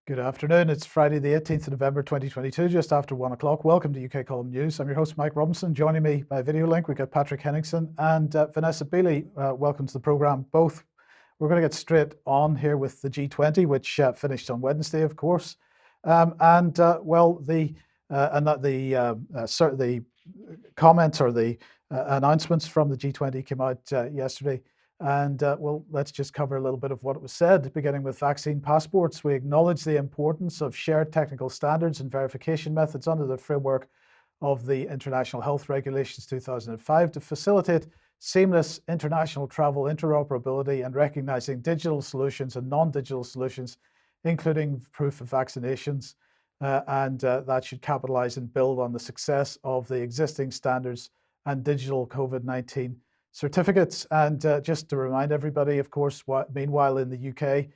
Good afternoon. It's Friday, the 18th of November, 2022, just after 1 o'clock. Welcome to UK Column News. I'm your host, Mike Robinson. Joining me by video link, we've got Patrick Henningsen and Vanessa Beeley. Welcome to the programme. Both. We're going to get straight on here with the G20, which finished on Wednesday, of course. The comments or the announcements from the G20 came out yesterday. Let's just cover a little bit of what was said, beginning with vaccine passports. We acknowledge the importance of shared technical standards and verification methods under the framework of the International Health Regulations 2005 to facilitate seamless international travel interoperability and recognizing digital solutions and non-digital solutions, including proof of vaccinations. That should capitalize and build on the success of the existing standards and digital COVID-19 certificates. Just to remind everybody, of course, meanwhile in the UK,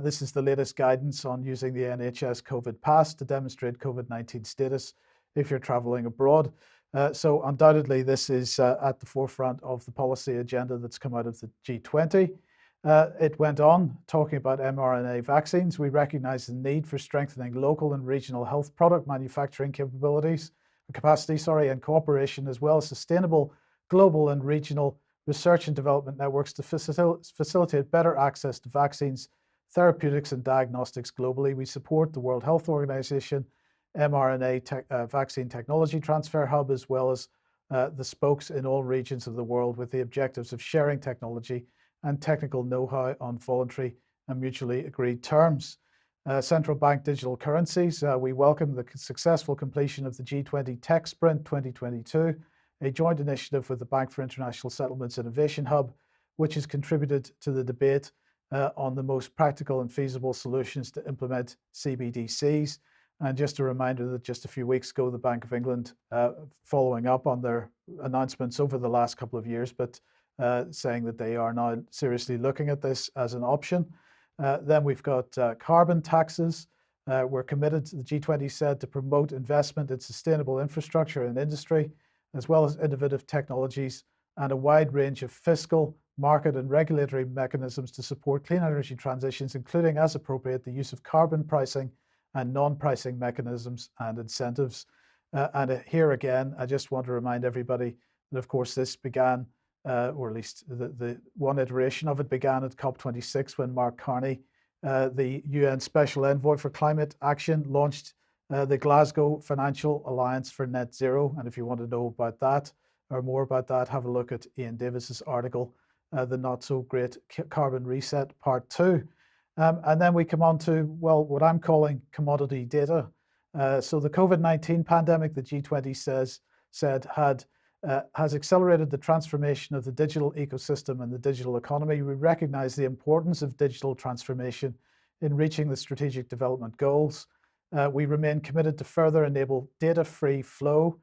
this is the latest guidance on using the NHS COVID Pass to demonstrate COVID-19 status if you're traveling abroad. So undoubtedly, this is at the forefront of the policy agenda that's come out of the G20. It went on talking about mRNA vaccines. We recognize the need for strengthening local and regional health product manufacturing capacity, and cooperation, as well as sustainable global and regional research and development networks to facilitate better access to vaccines, therapeutics, and diagnostics globally. We support the World Health Organization mRNA vaccine technology transfer hub, as well as the spokes in all regions of the world, with the objectives of sharing technology and technical know-how on voluntary and mutually agreed terms. Central bank digital currencies. We welcome the successful completion of the G20 Tech Sprint 2022, a joint initiative with the Bank for International Settlements Innovation Hub, which has contributed to the debate on the most practical and feasible solutions to implement CBDCs. And just a reminder that just a few weeks ago, the Bank of England, following up on their announcements over the last couple of years, but saying that they are now seriously looking at this as an option. Then we've got carbon taxes. We're committed, the G20 said, to promote investment in sustainable infrastructure and industry, as well as innovative technologies and a wide range of fiscal, market, and regulatory mechanisms to support clean energy transitions, including, as appropriate, the use of carbon pricing and non-pricing mechanisms and incentives. Here again, I just want to remind everybody that, of course, this began, or at least the one iteration of it began at COP26 when Mark Carney, the UN Special Envoy for Climate Action, launched the Glasgow Financial Alliance for Net Zero. And if you want to know about that or more about that, have a look at Ian Davis's article, The Not So Great Carbon Reset Part 2. And then we come on to, well, what I'm calling commodity data. So the COVID-19 pandemic, the G20 has accelerated the transformation of the digital ecosystem and the digital economy. We recognize the importance of digital transformation in reaching the strategic development goals. We remain committed to further enable data-free flow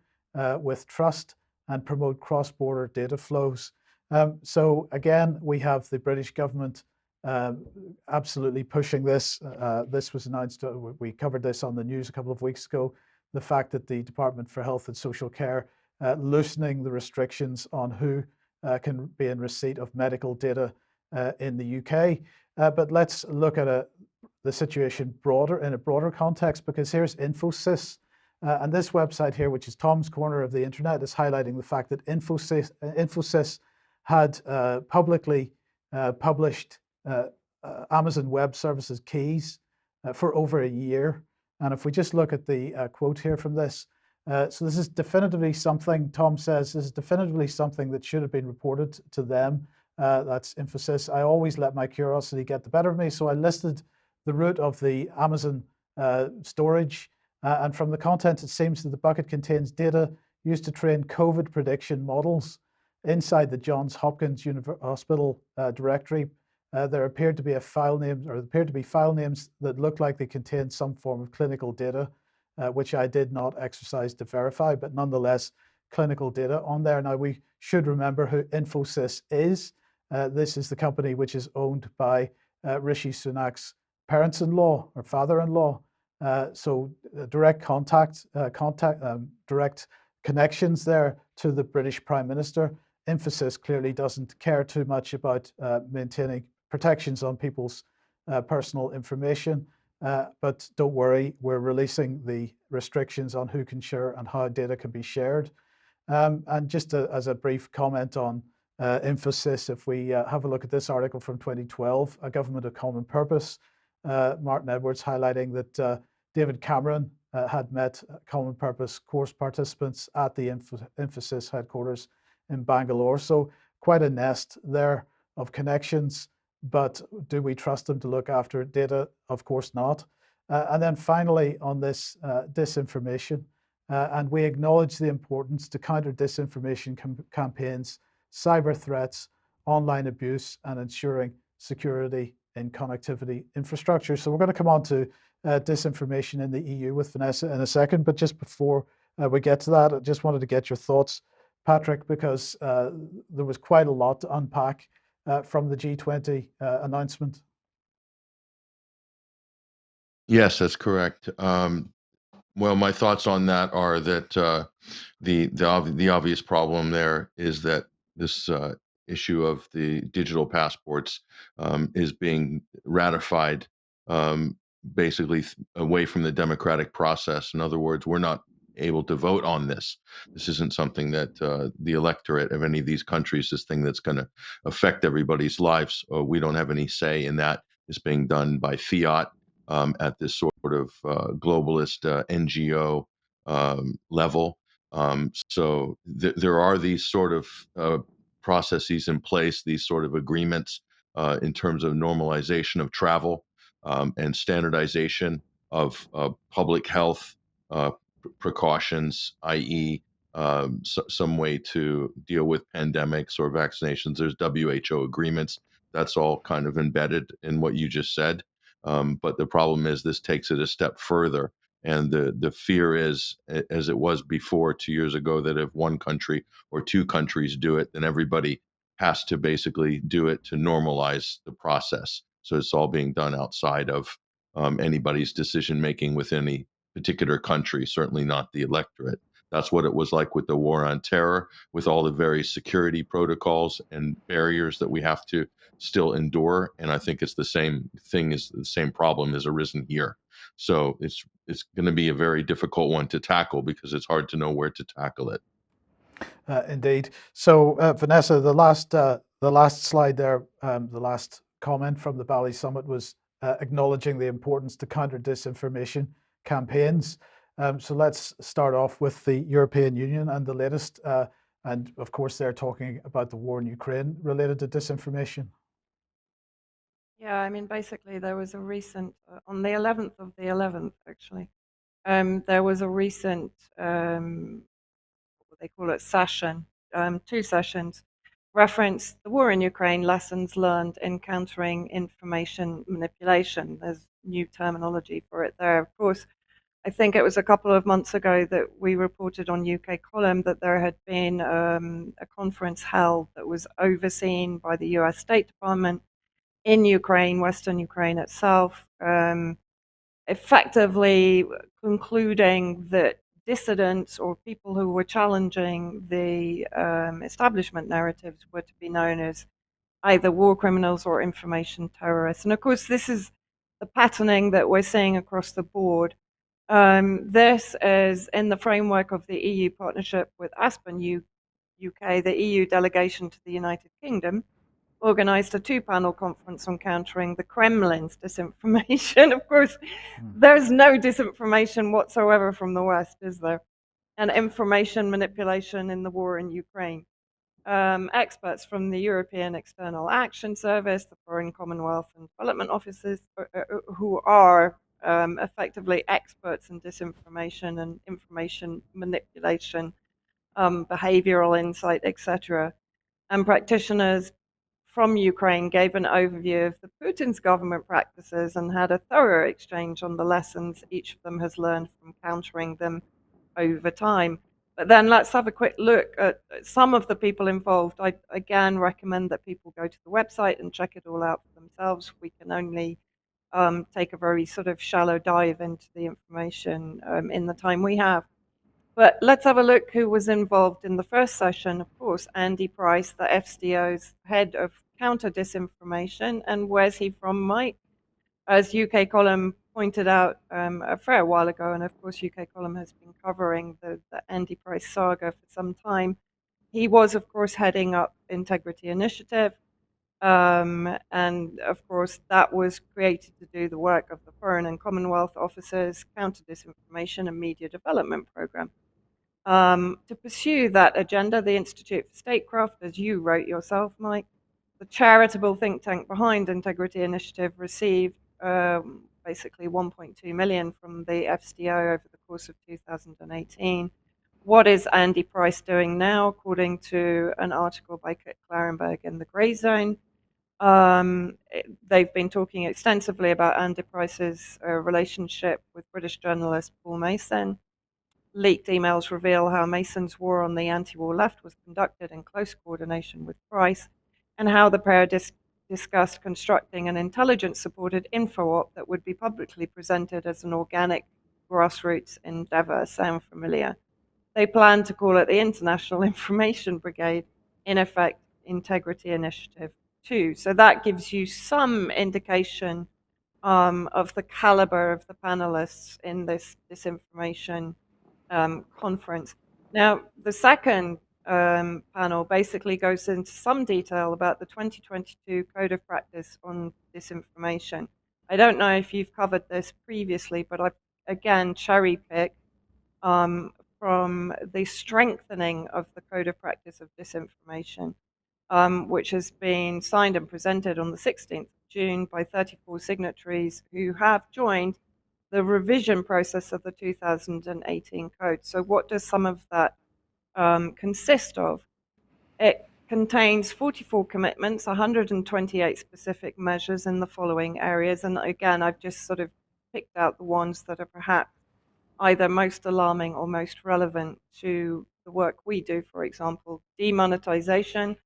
with trust and promote cross-border data flows. So again, we have the British government absolutely pushing this. This was announced, we covered this on the news a couple of weeks ago, the fact that the Department for Health and Social Care loosening the restrictions on who can be in receipt of medical data in the UK. But let's look at the situation in a broader context, because here's Infosys. And this website here, which is Tom's Corner of the Internet, is highlighting the fact that Infosys had publicly published Amazon Web Services keys for over a year. And if we just look at the quote here from this, so this is definitively something, Tom says, this is definitively something that should have been reported to them. That's Infosys. I always let my curiosity get the better of me. So I listed the root of the Amazon storage. And from the content, it seems that the bucket contains data used to train COVID prediction models. Inside the Johns Hopkins Hospital directory, there appeared to be file names that looked like they contained some form of clinical data, which I did not exercise to verify, but nonetheless, clinical data on there. Now, we should remember who Infosys is. This is the company which is owned by Rishi Sunak's parents-in-law or father-in-law. So direct direct connections there to the British Prime Minister. Infosys clearly doesn't care too much about maintaining protections on people's personal information. But don't worry, we're releasing the restrictions on who can share and how data can be shared. And just as a brief comment on emphasis, if we have a look at this article from 2012, A Government of Common Purpose, Martin Edwards highlighting that David Cameron had met Common Purpose course participants at the Infosys headquarters in Bangalore. So quite a nest there of connections, but do we trust them to look after data? Of course not. And then finally on this disinformation, and we acknowledge the importance to counter disinformation campaigns, cyber threats, online abuse, and ensuring security in connectivity infrastructure. So we're going to come on to disinformation in the EU with Vanessa in a second. But just before we get to that, I just wanted to get your thoughts, Patrick, because there was quite a lot to unpack from the G20 announcement. Yes, that's correct. Well, my thoughts on that are that the obvious problem there is that this issue of the digital passports is being ratified um, basically away from the democratic process. In other words, we're not able to vote on this. This isn't something that the electorate of any of these countries, this thing that's going to affect everybody's lives. We don't have any say in that. It's being done by fiat at this sort of globalist NGO level. There are these sort of processes in place, these sort of agreements in terms of normalization of travel and standardization of public health precautions, i.e., some way to deal with pandemics or vaccinations. There's WHO agreements. That's all kind of embedded in what you just said. But the problem is this takes it a step further. And the fear is, as it was before 2 years ago, that if one country or two countries do it, then everybody has to basically do it to normalize the process. So it's all being done outside of anybody's decision making with any particular country, certainly not the electorate. That's what it was like with the war on terror, with all the various security protocols and barriers that we have to still endure. And I think it's the same thing, as the same problem has arisen here. So it's going to be a very difficult one to tackle because it's hard to know where to tackle it. Indeed. So, Vanessa, the last slide there, the last comment from the Bali summit was acknowledging the importance to counter disinformation campaigns. So let's start off with the European Union and the latest. And of course, they're talking about the war in Ukraine related to disinformation. Yeah, I mean, basically, there was a recent, on the 11th of the 11th, actually, there was a recent, what they call it, session, two sessions, reference the war in Ukraine, lessons learned in countering information manipulation. There's new terminology for it there. Of course, I think it was a couple of months ago that we reported on UK Column that there had been a conference held that was overseen by the US State Department in Ukraine, Western Ukraine itself, effectively concluding that dissidents or people who were challenging the establishment narratives were to be known as either war criminals or information terrorists. And of course, this is the patterning that we're seeing across the board. This is in the framework of the EU partnership with Aspen UK, the EU delegation to the United Kingdom organized a two-panel conference on countering the Kremlin's disinformation. Of course, there's no disinformation whatsoever from the West, is there? And information manipulation in the war in Ukraine. Experts from the European External Action Service, the Foreign Commonwealth and Development Offices, who are effectively experts in disinformation and information manipulation, behavioral insight, etc., and practitioners from Ukraine gave an overview of the Putin's government practices and had a thorough exchange on the lessons each of them has learned from countering them over time. But then let's have a quick look at some of the people involved. I again recommend that people go to the website and check it all out for themselves. We can only take a very sort of shallow dive into the information in the time we have. But let's have a look who was involved in the first session. Of course, Andy Price, the FCO's head of counter disinformation. And where's he from, Mike? as UK Column pointed out a fair while ago, and of course UK Column has been covering the Andy Price saga for some time. He was, of course, heading up Integrity Initiative, and of course that was created to do the work of the Foreign and Commonwealth Office's Counter Disinformation and Media Development Program. To pursue that agenda, the Institute for Statecraft, as you wrote yourself, Mike, the charitable think tank behind Integrity Initiative, received basically 1.2 million from the FSDO over the course of 2018. What is Andy Price doing now, according to an article by Kit Clarenberg in the Grey Zone? They've been talking extensively about Andy Price's relationship with British journalist Paul Mason. Leaked emails reveal how Mason's war on the anti-war left was conducted in close coordination with Price, and how the pair discussed constructing an intelligence-supported info-op that would be publicly presented as an organic grassroots endeavor. Sound familiar? They plan to call it the International Information Brigade, in effect, Integrity Initiative 2. So that gives you some indication of the caliber of the panelists in this disinformation conference. Now, the second panel basically goes into some detail about the 2022 Code of Practice on Disinformation. I don't know if you've covered this previously, but I've again cherry-picked from the strengthening of the Code of Practice of Disinformation, which has been signed and presented on the 16th of June by 34 signatories who have joined the revision process of the 2018 code. So what does some of that consist of? It contains 44 commitments, 128 specific measures in the following areas. And again, I've just sort of picked out the ones that are perhaps either most alarming or most relevant to the work we do. For example, demonetization,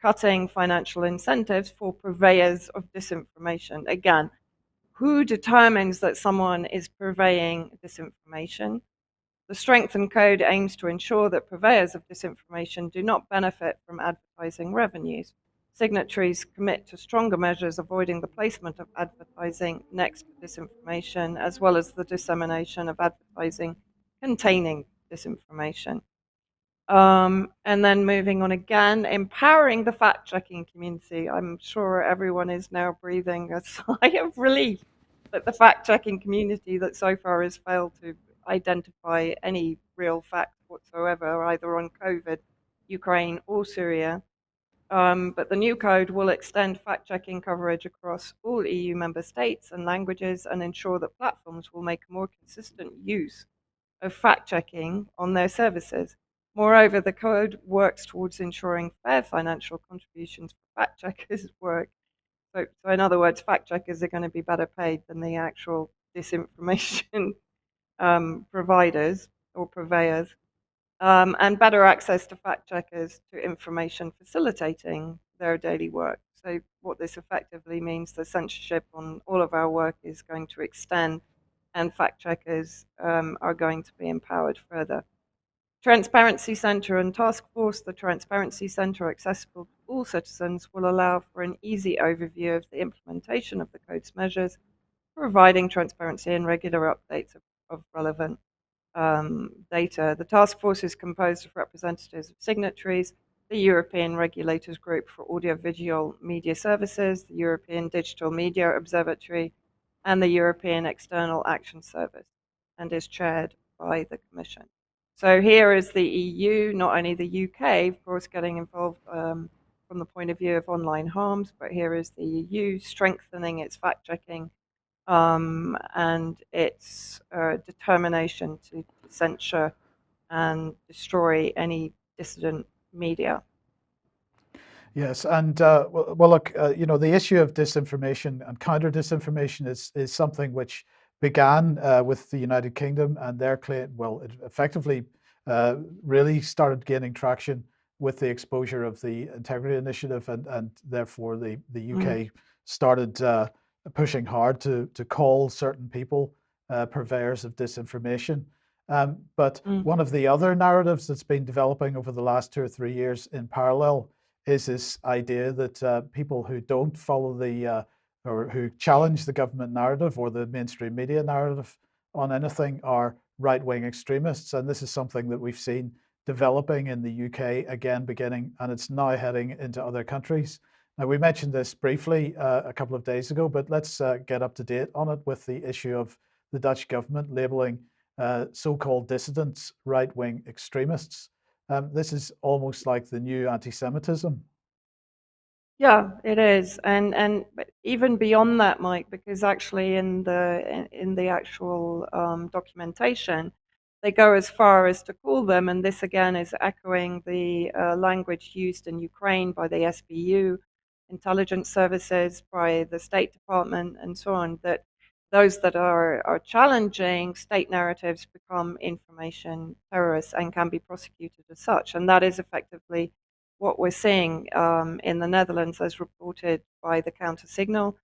cutting financial incentives for purveyors of disinformation. Again, who determines that someone is purveying disinformation? The strengthened code aims to ensure that purveyors of disinformation do not benefit from advertising revenues. Signatories commit to stronger measures avoiding the placement of advertising next to disinformation, as well as the dissemination of advertising containing disinformation. And then moving on again, empowering the fact-checking community. I'm sure everyone is now breathing a sigh of relief that the fact-checking community that so far has failed to identify any real facts whatsoever, either on COVID, Ukraine, or Syria. But the new code will extend fact-checking coverage across all EU member states and languages, and ensure that platforms will make more consistent use of fact-checking on their services. Moreover, the code works towards ensuring fair financial contributions for fact-checkers' work. So in other words, fact-checkers are going to be better paid than the actual disinformation providers or purveyors, and better access to fact-checkers to information facilitating their daily work. So what this effectively means, the censorship on all of our work is going to extend, and fact-checkers are going to be empowered further. Transparency Center and Task Force. The Transparency Center, accessible to all citizens, will allow for an easy overview of the implementation of the code's measures, providing transparency and regular updates of relevant data. The task force is composed of representatives of signatories, the European Regulators Group for Audiovisual Media Services, the European Digital Media Observatory, and the European External Action Service, and is chaired by the Commission. So here is the EU, not only the UK, of course, getting involved from the point of view of online harms, but here is the EU strengthening its fact-checking and its determination to censure and destroy any dissident media. Yes, and well, look, the issue of disinformation and counter disinformation is something which began with the United Kingdom and their claim. Well, it effectively really started gaining traction with the exposure of the Integrity Initiative, and therefore the UK started pushing hard to call certain people purveyors of disinformation. But one of the other narratives that's been developing over the last 2 or 3 years in parallel is this idea that people who don't follow or who challenge the government narrative or the mainstream media narrative on anything are right-wing extremists. And this is something that we've seen developing in the UK again, beginning, and it's now heading into other countries. Now, we mentioned this briefly a couple of days ago, but let's get up to date on it with the issue of the Dutch government labeling so-called dissidents right-wing extremists. This is almost like the new anti-Semitism. Yeah, it is, and even beyond that, Mike, because actually in the actual documentation, they go as far as to call them, and this again is echoing the language used in Ukraine by the SBU, intelligence services, by the State Department, and so on. That those that are challenging state narratives become information terrorists and can be prosecuted as such, and that is effectively what we're seeing in the Netherlands, as reported by the Counter Signal.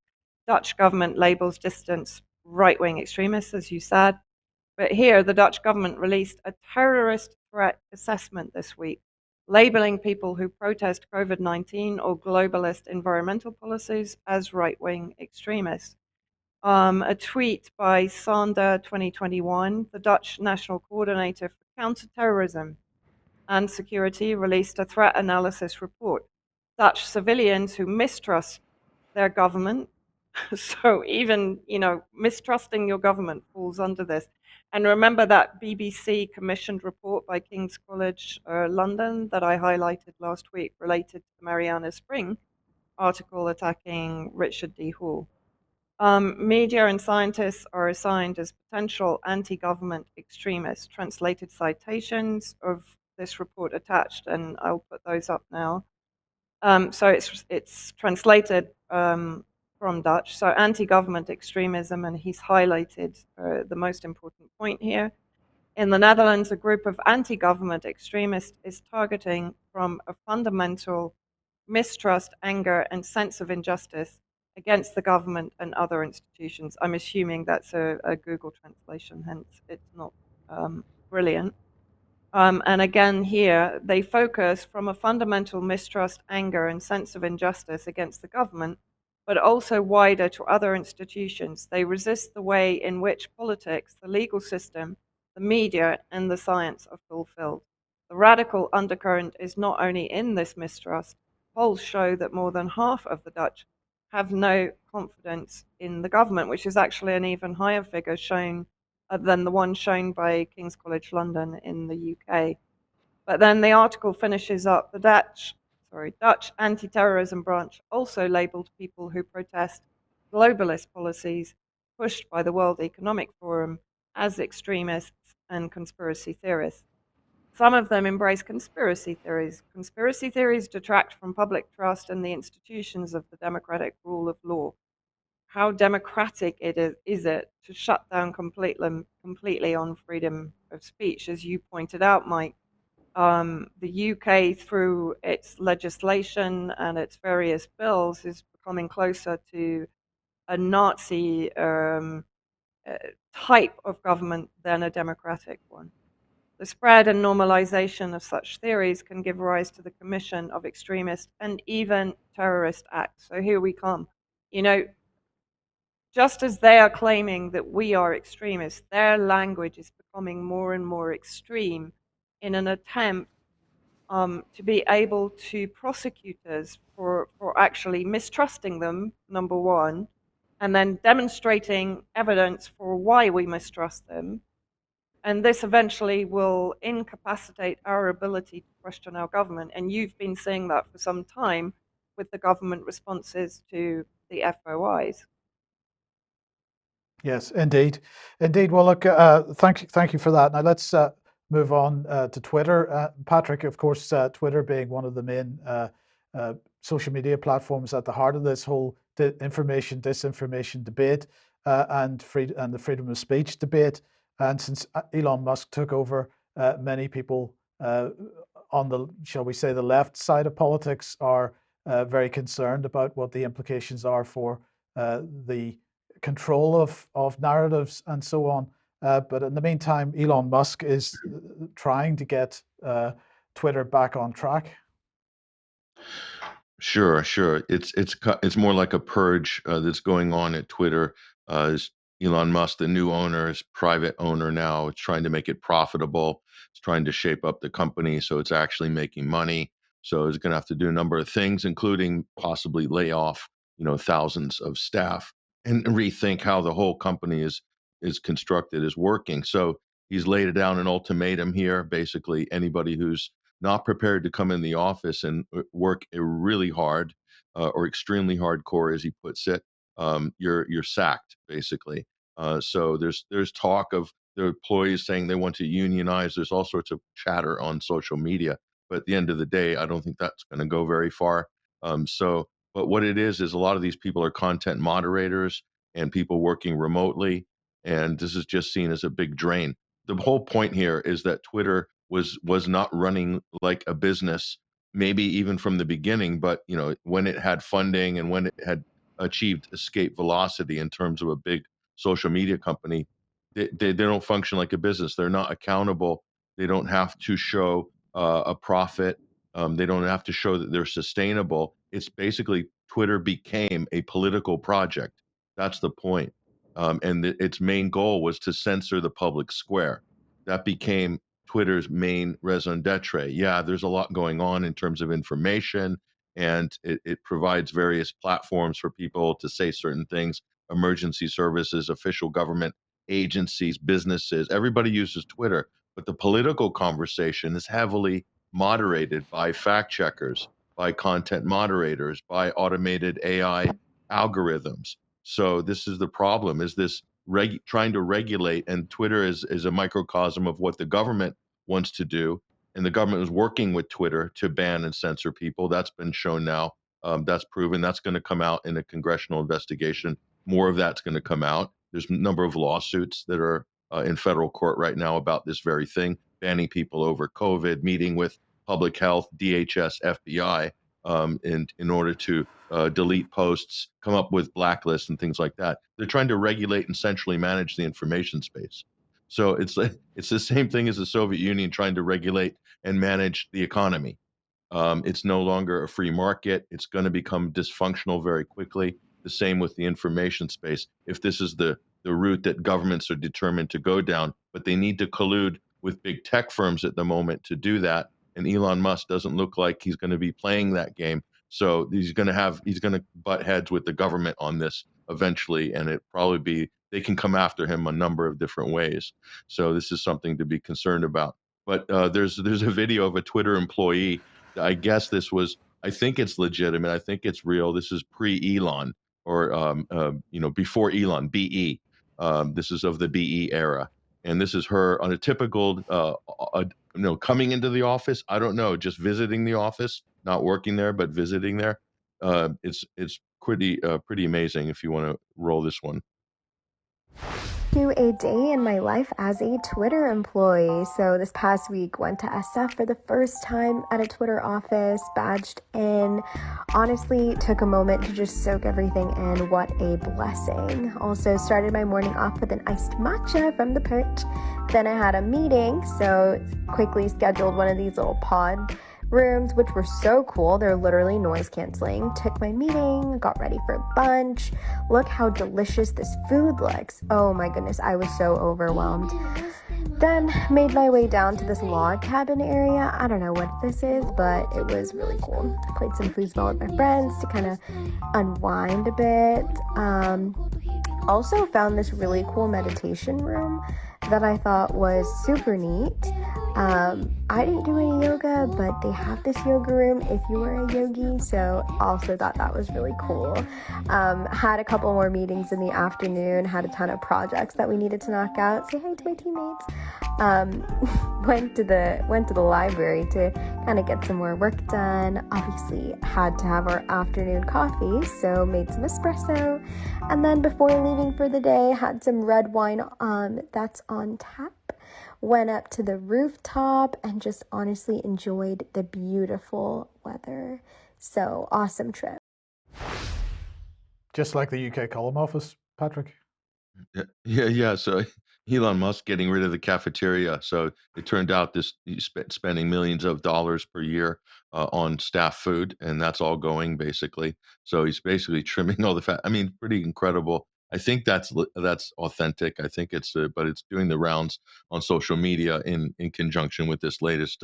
Dutch government labels dissidents right-wing extremists, as you said. But here, the Dutch government released a terrorist threat assessment this week, labeling people who protest COVID-19 or globalist environmental policies as right-wing extremists. A tweet by Sander 2021, the Dutch National Coordinator for Counterterrorism and Security, released a threat analysis report. Dutch civilians who mistrust their government, so even, mistrusting your government falls under this. And remember that BBC commissioned report by King's College London that I highlighted last week related to the Mariana Spring article attacking Richard D. Hall. Media and scientists are assigned as potential anti-government extremists. Translated citations of this report attached, and I'll put those up now. So it's translated from Dutch. So anti-government extremism, and he's highlighted the most important point here. In the Netherlands, a group of anti-government extremists is targeting from a fundamental mistrust, anger, and sense of injustice against the government and other institutions. I'm assuming that's a Google translation, hence it's not brilliant. And again, here, they focus from a fundamental mistrust, anger, and sense of injustice against the government, but also wider to other institutions. They resist the way in which politics, the legal system, the media, and the science are fulfilled. The radical undercurrent is not only in this mistrust, polls show that more than half of the Dutch have no confidence in the government, which is actually an even higher figure shown than the one shown by King's College London in the UK. But then the article finishes up, the Dutch anti-terrorism branch also labeled people who protest globalist policies pushed by the World Economic Forum as extremists and conspiracy theorists. Some of them embrace conspiracy theories. Conspiracy theories detract from public trust in the institutions of the democratic rule of law. How democratic is it to shut down completely on freedom of speech? As you pointed out, Mike, the UK, through its legislation and its various bills, is becoming closer to a Nazi type of government than a democratic one. The spread and normalization of such theories can give rise to the commission of extremist and even terrorist acts. So here we come. You know, just as they are claiming that we are extremists, their language is becoming more and more extreme in an attempt to be able to prosecute us for actually mistrusting them, number one, and then demonstrating evidence for why we mistrust them. And this eventually will incapacitate our ability to question our government. And you've been seeing that for some time with the government responses to the FOIs. Yes, indeed, indeed. Well, look, thank you for that. Now let's move on to Twitter. Patrick, of course, Twitter being one of the main social media platforms at the heart of this whole disinformation debate and the freedom of speech debate. And since Elon Musk took over, many people on the, shall we say, the left side of politics are very concerned about what the implications are for the control of narratives and so on. But in the meantime, Elon Musk is trying to get Twitter back on track. Sure, sure. It's more like a purge that's going on at Twitter. Is Elon Musk, the new owner, is private owner now. It's trying to make it profitable. It's trying to shape up the company so it's actually making money. So it's going to have to do a number of things, including possibly lay off, thousands of staff and rethink how the whole company is constructed, is working. So he's laid down an ultimatum here. Basically, anybody who's not prepared to come in the office and work really hard or extremely hardcore, as he puts it, you're sacked basically. So there's talk of the employees saying they want to unionize. There's all sorts of chatter on social media, but at the end of the day, I don't think that's going to go very far. But what it is a lot of these people are content moderators and people working remotely, and this is just seen as a big drain. The whole point here is that Twitter was not running like a business, maybe even from the beginning, but when it had funding and when it had achieved escape velocity in terms of a big social media company, they don't function like a business. They're not accountable. They don't have to show a profit. They don't have to show that they're sustainable. It's basically Twitter became a political project. That's the point. And its main goal was to censor the public square. That became Twitter's main raison d'etre. Yeah, there's a lot going on in terms of information, and it provides various platforms for people to say certain things, emergency services, official government agencies, businesses. Everybody uses Twitter, but the political conversation is heavily moderated by fact checkers, by content moderators, by automated AI algorithms. So this is the problem, is this trying to regulate, and Twitter is a microcosm of what the government wants to do. And the government is working with Twitter to ban and censor people. That's been shown now. That's proven. That's going to come out in a congressional investigation. More of that's going to come out. There's a number of lawsuits that are in federal court right now about this very thing, banning people over COVID, meeting with public health, DHS, FBI, in order to delete posts, come up with blacklists and things like that. They're trying to regulate and centrally manage the information space. So it's the same thing as the Soviet Union trying to regulate and manage the economy. It's no longer a free market. It's going to become dysfunctional very quickly. The same with the information space. If this is the route that governments are determined to go down, but they need to collude with big tech firms at the moment to do that. And Elon Musk doesn't look like he's going to be playing that game. So he's going to butt heads with the government on this eventually, and it probably be they can come after him a number of different ways. So this is something to be concerned about. But there's a video of a Twitter employee. I guess this was. I think it's legitimate. I think it's real. This is pre-Elon, or before Elon, BE. This is of the BE era, and this is her on a typical, coming into the office. I don't know, just visiting the office, not working there, but visiting there. It's pretty amazing. If you want to roll this one. To a day in my life as a Twitter employee. So this past week went to SF for the first time at a Twitter office, badged in. Honestly, took a moment to just soak everything in. What a blessing. Also started my morning off with an iced matcha from the perch. Then I had a meeting, so quickly scheduled one of these little pod rooms, which were so cool. They're literally noise canceling. Took my meeting, got ready for lunch. Look how delicious this food looks. Oh my goodness, I was so overwhelmed. Then made my way down to this log cabin area. I don't know what this is, but it was really cool. Played some foosball with my friends to kind of unwind a bit. Also found this really cool meditation room that I thought was super neat. I didn't do any yoga, but they have this yoga room if you are a yogi, so also thought that was really cool. Had a couple more meetings in the afternoon, had a ton of projects that we needed to knock out. Say hi to my teammates. Went to the library to kind of get some more work done. Obviously had to have our afternoon coffee, so made some espresso. And then before leaving for the day, had some red wine that's on tap. Went up to the rooftop and just honestly enjoyed the beautiful weather. So awesome trip. Just like the UK Column Office, Patrick. Yeah. So Elon Musk getting rid of the cafeteria. So it turned out this he's spending millions of dollars per year on staff food, and that's all going basically. So he's basically trimming all the fat. I mean, pretty incredible. I think that's authentic. I think but it's doing the rounds on social media in conjunction with this latest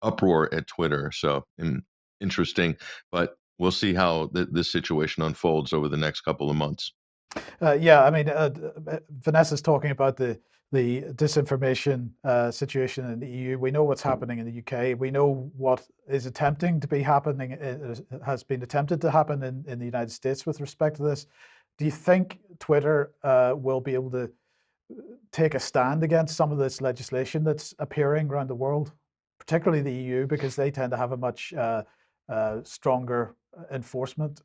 uproar at Twitter. So interesting, but we'll see how this situation unfolds over the next couple of months. Yeah, I mean, Vanessa's talking about the disinformation situation in the EU. We know what's happening in the UK. We know what is attempting to be happening, has been attempted to happen in the United States with respect to this. Do you think Twitter will be able to take a stand against some of this legislation that's appearing around the world, particularly the EU, because they tend to have a much stronger enforcement?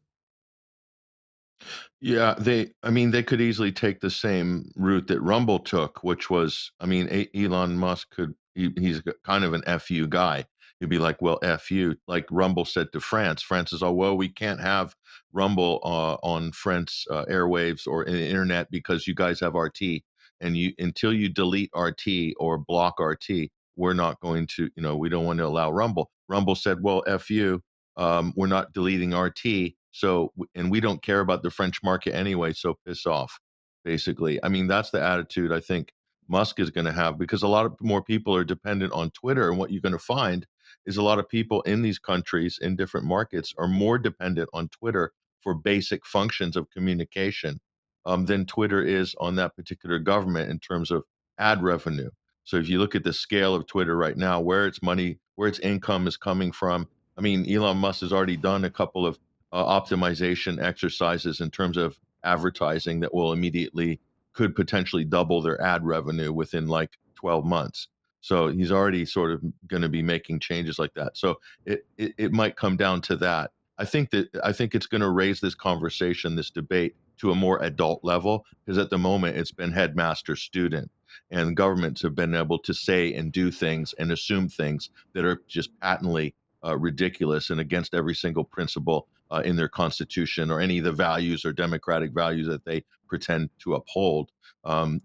Yeah, I mean, they could easily take the same route that Rumble took, which was, I mean, Elon Musk he's kind of an FU guy. He'd be like, well, FU, like Rumble said to France. France is, oh, well, we can't have Rumble on French airwaves or in the internet because you guys have RT. And until you delete RT or block RT, we're not going to, we don't want to allow Rumble. Rumble said, well, FU, we're not deleting RT. So, and we don't care about the French market anyway. So piss off, basically. I mean, that's the attitude I think Musk is going to have because a lot of more people are dependent on Twitter. And what you're going to find is a lot of people in these countries in different markets are more dependent on Twitter for basic functions of communication than Twitter is on that particular government in terms of ad revenue. So if you look at the scale of Twitter right now, where its money, where its income is coming from, I mean, Elon Musk has already done a couple of optimization exercises in terms of advertising that will immediately could potentially double their ad revenue within like 12 months. So he's already sort of going to be making changes like that. So it might come down to that. I think it's going to raise this conversation, this debate to a more adult level because at the moment it's been headmaster student and governments have been able to say and do things and assume things that are just patently ridiculous and against every single principle in their constitution or any of the values or democratic values that they pretend to uphold.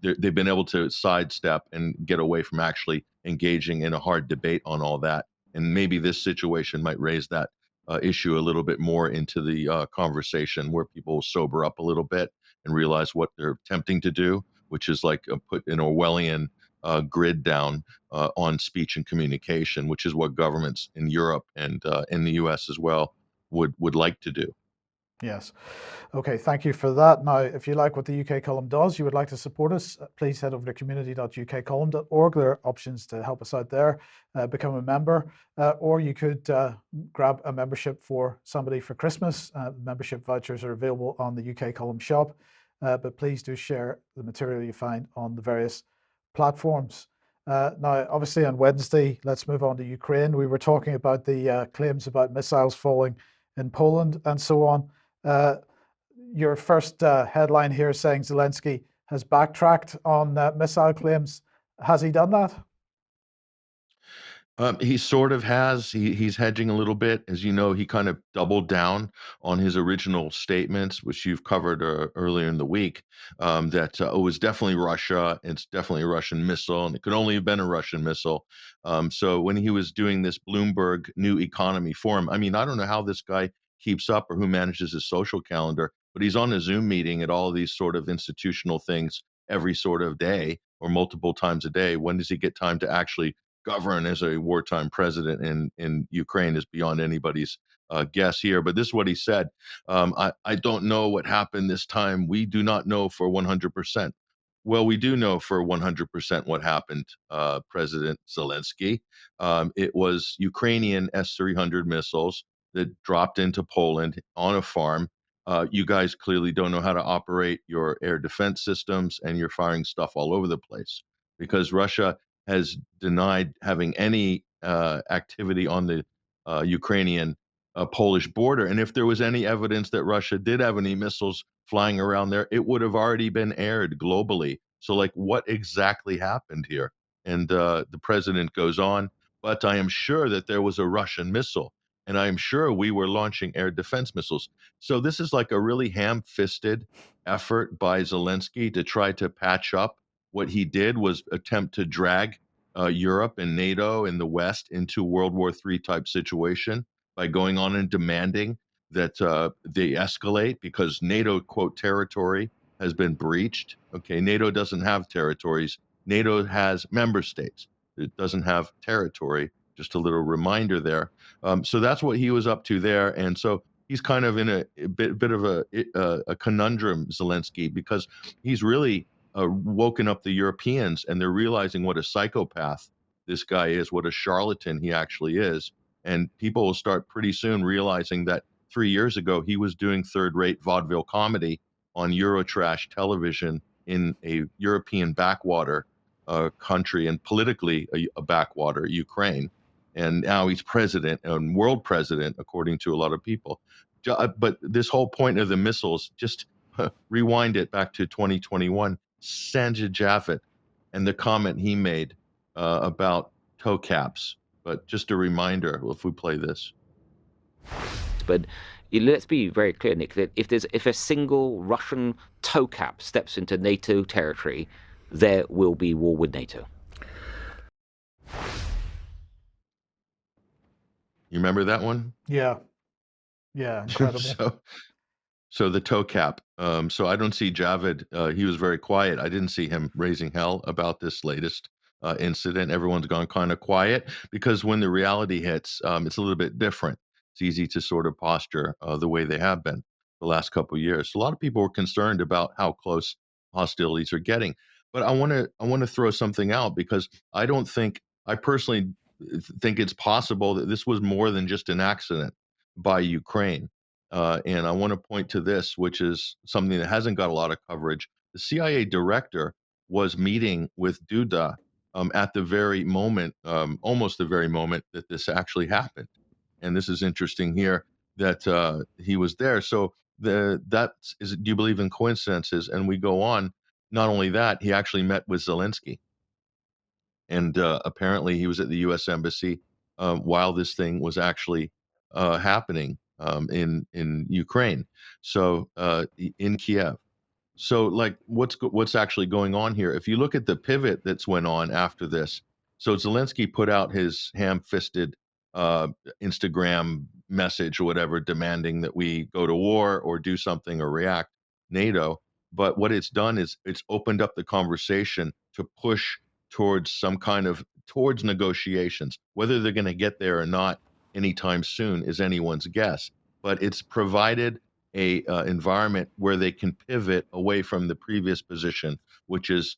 They've been able to sidestep and get away from actually engaging in a hard debate on all that. And maybe this situation might raise that issue a little bit more into the conversation where people sober up a little bit and realize what they're attempting to do, which is like put an Orwellian grid down on speech and communication, which is what governments in Europe and in the U.S. as well would like to do. Yes. Okay, thank you for that. Now, if you like what the UK column does, you would like to support us, please head over to community.ukcolumn.org. There are options to help us out there, become a member, or you could grab a membership for somebody for Christmas. Membership vouchers are available on the UK column shop, but please do share the material you find on the various platforms. Now, obviously on Wednesday, let's move on to Ukraine. We were talking about the claims about missiles falling in Poland and so on. Your first headline here saying Zelensky has backtracked on missile claims. Has he done that? He sort of has. He's hedging a little bit. As you know, he kind of doubled down on his original statements, which you've covered earlier in the week, that it was definitely Russia. It's definitely a Russian missile, and it could only have been a Russian missile. So when he was doing this Bloomberg New Economy Forum, I mean, I don't know how this guy keeps up or who manages his social calendar, but he's on a Zoom meeting at all of these sort of institutional things every sort of day or multiple times a day. When does he get time to actually govern as a wartime president in Ukraine is beyond anybody's guess here. But this is what he said. I don't know what happened this time. We do not know for 100%. Well, we do know for 100% what happened, President Zelensky. It was Ukrainian S-300 missiles that dropped into Poland on a farm. You guys clearly don't know how to operate your air defense systems, and you're firing stuff all over the place because Russia has denied having any activity on the Ukrainian Polish border. And if there was any evidence that Russia did have any missiles flying around there, it would have already been aired globally. So, like, what exactly happened here? And the president goes on, but I am sure that there was a Russian missile, and I am sure we were launching air defense missiles. So, this is like a really ham fisted effort by Zelensky to try to patch up what he did was attempt to drag Europe and NATO and the West into World War III type situation by going on and demanding that they escalate because NATO, quote, territory has been breached. Okay, NATO doesn't have territories. NATO has member states. It doesn't have territory. Just a little reminder there. So that's what he was up to there. And so he's kind of in a bit of a conundrum, Zelensky, because he's really woken up the Europeans, and they're realizing what a psychopath this guy is, what a charlatan he actually is. And people will start pretty soon realizing that 3 years ago he was doing third-rate vaudeville comedy on Eurotrash television in a European backwater country, and politically a backwater, Ukraine. And now he's president and world president, according to a lot of people. But this whole point of the missiles, just rewind it back to 2021, Sanjay Javid and the comment he made about toe caps. But just a reminder, if we play this. But let's be very clear, Nick, that if a single Russian toe cap steps into NATO territory, there will be war with NATO. You remember that one? Yeah. Yeah, incredible. So the toe cap. So I don't see Javid. He was very quiet. I didn't see him raising hell about this latest incident. Everyone's gone kind of quiet because when the reality hits, it's a little bit different. It's easy to sort of posture the way they have been the last couple of years. So a lot of people were concerned about how close hostilities are getting. But I want to throw something out because I personally think it's possible that this was more than just an accident by Ukraine. And I want to point to this, which is something that hasn't got a lot of coverage. The CIA director was meeting with Duda at the very moment, almost the very moment that this actually happened. And this is interesting here that he was there. So do you believe in coincidences? And we go on. Not only that, he actually met with Zelensky. And apparently he was at the U.S. Embassy while this thing was actually happening in Ukraine. So in Kiev. So like what's actually going on here? If you look at the pivot that's went on after this, so Zelensky put out his ham-fisted uh, Instagram message or whatever, demanding that we go to war or do something or react NATO. But what it's done is it's opened up the conversation to push towards negotiations. Whether they're going to get there or not anytime soon is anyone's guess. But it's provided a environment where they can pivot away from the previous position, which is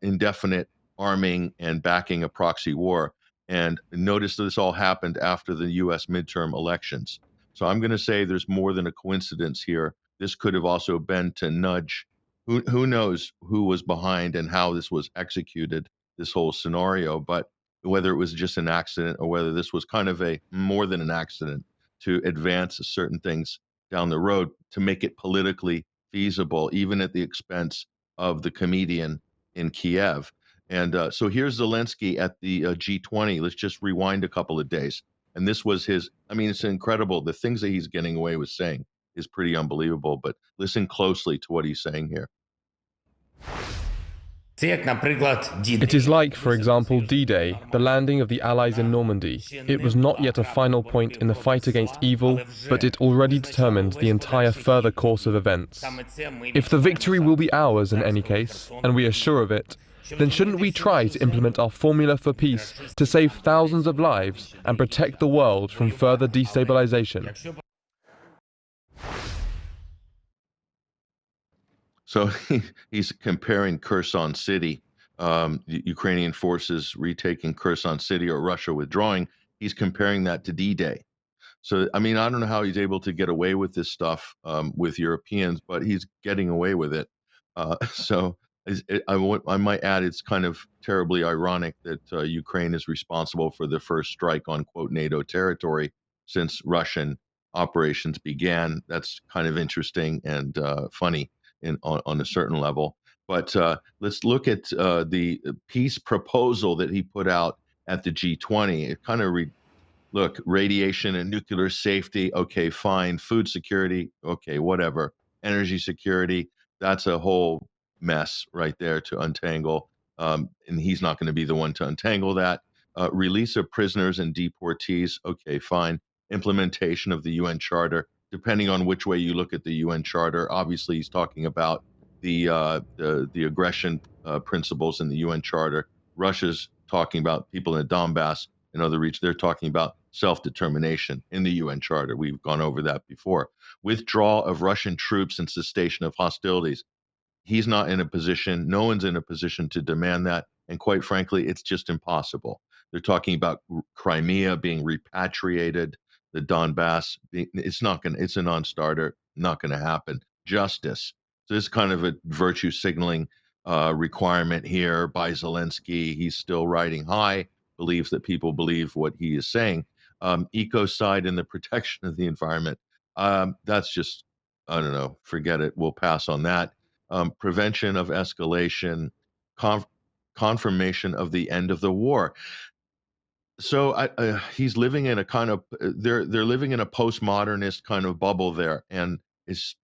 indefinite arming and backing a proxy war. And notice that this all happened after the U.S. midterm elections. So I'm going to say there's more than a coincidence here. This could have also been to nudge. Who knows who was behind and how this was executed, this whole scenario, but whether it was just an accident or whether this was kind of a more than an accident to advance certain things down the road to make it politically feasible, even at the expense of the comedian in Kiev. And so here's Zelensky at the G20. Let's just rewind a couple of days. And this was it's incredible. The things that he's getting away with saying is pretty unbelievable. But listen closely to what he's saying here. It is like, for example, D-Day, the landing of the Allies in Normandy. It was not yet a final point in the fight against evil, but it already determined the entire further course of events. If the victory will be ours in any case, and we are sure of it, then shouldn't we try to implement our formula for peace to save thousands of lives and protect the world from further destabilization? So he's comparing Kherson City, Ukrainian forces retaking Kherson City or Russia withdrawing. He's comparing that to D-Day. So, I don't know how he's able to get away with this stuff with Europeans, but he's getting away with it. I might add, it's kind of terribly ironic that Ukraine is responsible for the first strike on, quote, NATO territory since Russian operations began. That's kind of interesting and funny on a certain level. But let's look at the peace proposal that he put out at the G20. It kind of look, radiation and nuclear safety, okay, fine. Food security, okay, whatever. Energy security, that's a whole mess right there to untangle, and he's not going to be the one to untangle that. Release of prisoners and deportees, okay, fine. Implementation of the UN Charter, depending on which way you look at the UN Charter. Obviously, he's talking about the aggression principles in the UN Charter. Russia's talking about people in the Donbass and other regions. They're talking about self-determination in the UN Charter. We've gone over that before. Withdrawal of Russian troops and cessation of hostilities. He's not in a position, no one's in a position to demand that. And quite frankly, it's just impossible. They're talking about Crimea being repatriated, the Donbass. It's not going to, it's a non-starter, not going to happen. Justice. So this is kind of a virtue signaling requirement here by Zelensky. He's still riding high, believes that people believe what he is saying. Ecocide and the protection of the environment. That's just, I don't know, forget it. We'll pass on that. Prevention of escalation, confirmation of the end of the war. So he's living in a kind of they're living in a postmodernist kind of bubble there, and it's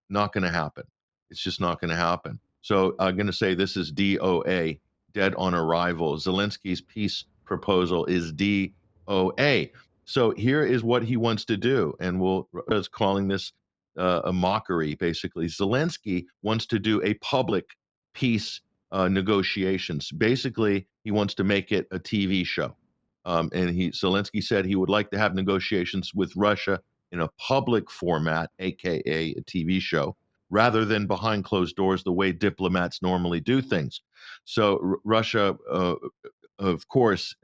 not going to happen. It's just not going to happen. So I'm going to say this is DOA, dead on arrival. Zelensky's peace proposal is DOA. So here is what he wants to do, and is calling this a mockery. Basically, Zelensky wants to do a public peace negotiations. Basically, he wants to make it a TV show. And Zelensky said he would like to have negotiations with Russia in a public format, aka a TV show, rather than behind closed doors, the way diplomats normally do things. So Russia, of course,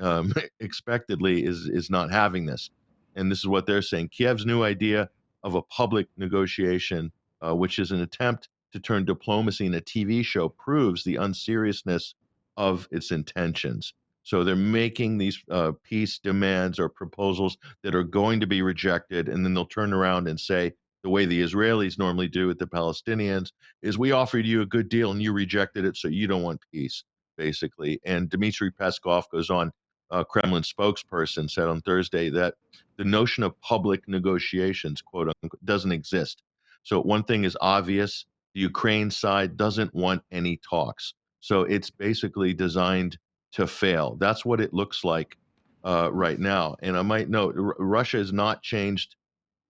expectedly is not having this, and this is what they're saying. Kiev's new idea of a public negotiation, which is an attempt to turn diplomacy in a TV show, proves the unseriousness of its intentions. So they're making these peace demands or proposals that are going to be rejected, and then they'll turn around and say, the way the Israelis normally do with the Palestinians, is we offered you a good deal and you rejected it, so you don't want peace, basically. And Dmitry Peskov goes on, Kremlin spokesperson, said on Thursday that the notion of public negotiations, quote unquote, doesn't exist. So one thing is obvious, the Ukraine side doesn't want any talks. So it's basically designed to fail. That's what it looks like right now. And I might note, Russia has not changed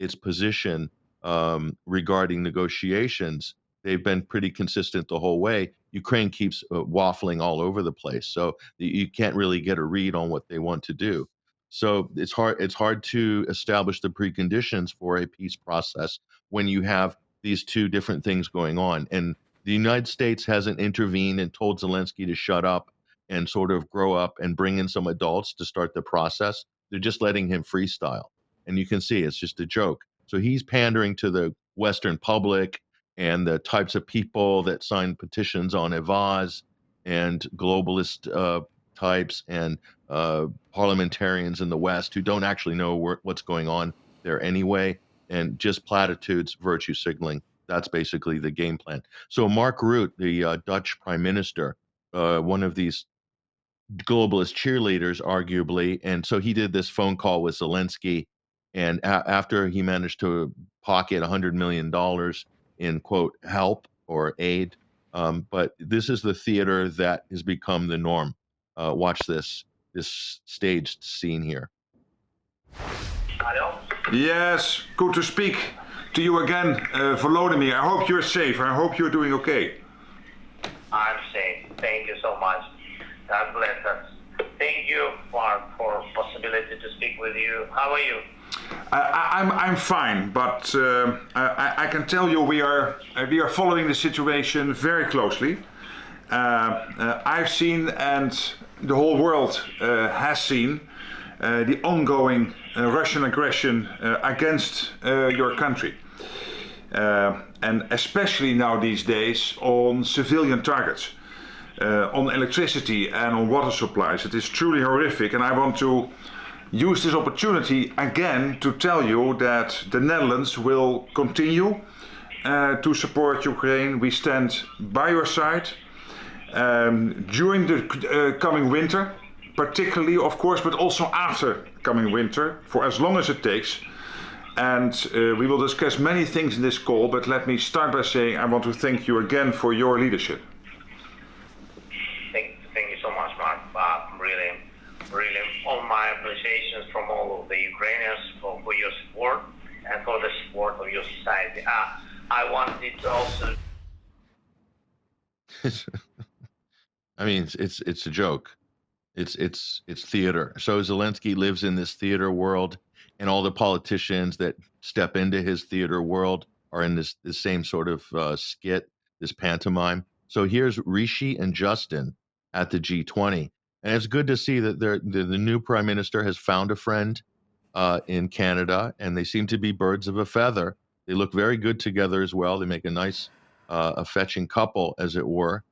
its position regarding negotiations. They've been pretty consistent the whole way. Ukraine keeps waffling all over the place, so you can't really get a read on what they want to do. So it's hard to establish the preconditions for a peace process when you have these two different things going on. And the United States hasn't intervened and told Zelensky to shut up and sort of grow up and bring in some adults to start the process. They're just letting him freestyle. And you can see it's just a joke. So he's pandering to the Western public and the types of people that sign petitions on Evaz and globalist types and parliamentarians in the West who don't actually know what's going on there anyway, and just platitudes, virtue signaling. That's basically the game plan. So Mark Rutte, the Dutch prime minister, one of these globalist cheerleaders, arguably. And so he did this phone call with Zelensky. And after he managed to pocket $100 million in, quote, help or aid. But this is the theater that has become the norm. Watch this staged scene here. Yes, good to speak to you again, Volodymyr. I hope you're safe. I hope you're doing okay. I'm safe. Thank you so much. God bless us. Thank you for possibility to speak with you. How are you? I'm fine, but I can tell you we are following the situation very closely. I've seen, and the whole world has seen, the ongoing Russian aggression against your country, and especially now these days on civilian targets. On electricity and on water supplies. It is truly horrific, and I want to use this opportunity again to tell you that the Netherlands will continue to support Ukraine. We stand by your side during the coming winter, particularly, of course, but also after coming winter, for as long as it takes. And we will discuss many things in this call, but let me start by saying I want to thank you again for your leadership. Ukrainians for your support and for the support of your society. I wanted to also. I mean, it's a joke. It's theater. So Zelensky lives in this theater world, and all the politicians that step into his theater world are in this same sort of skit, this pantomime. So here's Rishi and Justin at the G20, and it's good to see that the new prime minister has found a friend in Canada, and they seem to be birds of a feather. They look very good together as well. They make a nice, a fetching couple, as it were,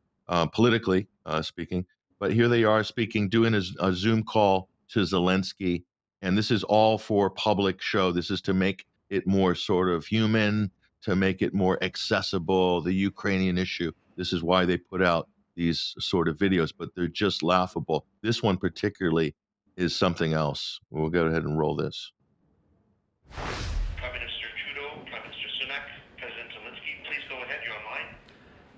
politically speaking. But here they are speaking, doing a Zoom call to Zelensky, and this is all for public show. This is to make it more sort of human, to make it more accessible, the Ukrainian issue. This is why they put out these sort of videos, but they're just laughable. This one particularly is something else. We'll go ahead and roll this. Prime Minister Trudeau, Prime Minister Sunak, President Zelensky, please go ahead, you're online.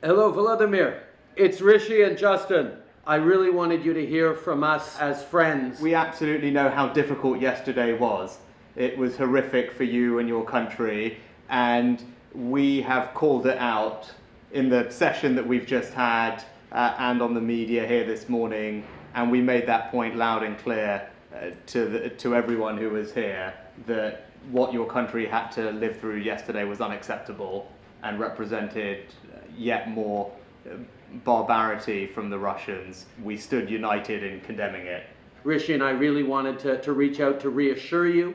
Hello, Volodymyr. It's Rishi and Justin. I really wanted you to hear from us as friends. We absolutely know how difficult yesterday was. It was horrific for you and your country, and we have called it out in the session that we've just had and on the media here this morning, and we made that point loud and clear to everyone who was here that what your country had to live through yesterday was unacceptable and represented yet more barbarity from the Russians. We stood united in condemning it. Rishi and I really wanted to reach out to reassure you,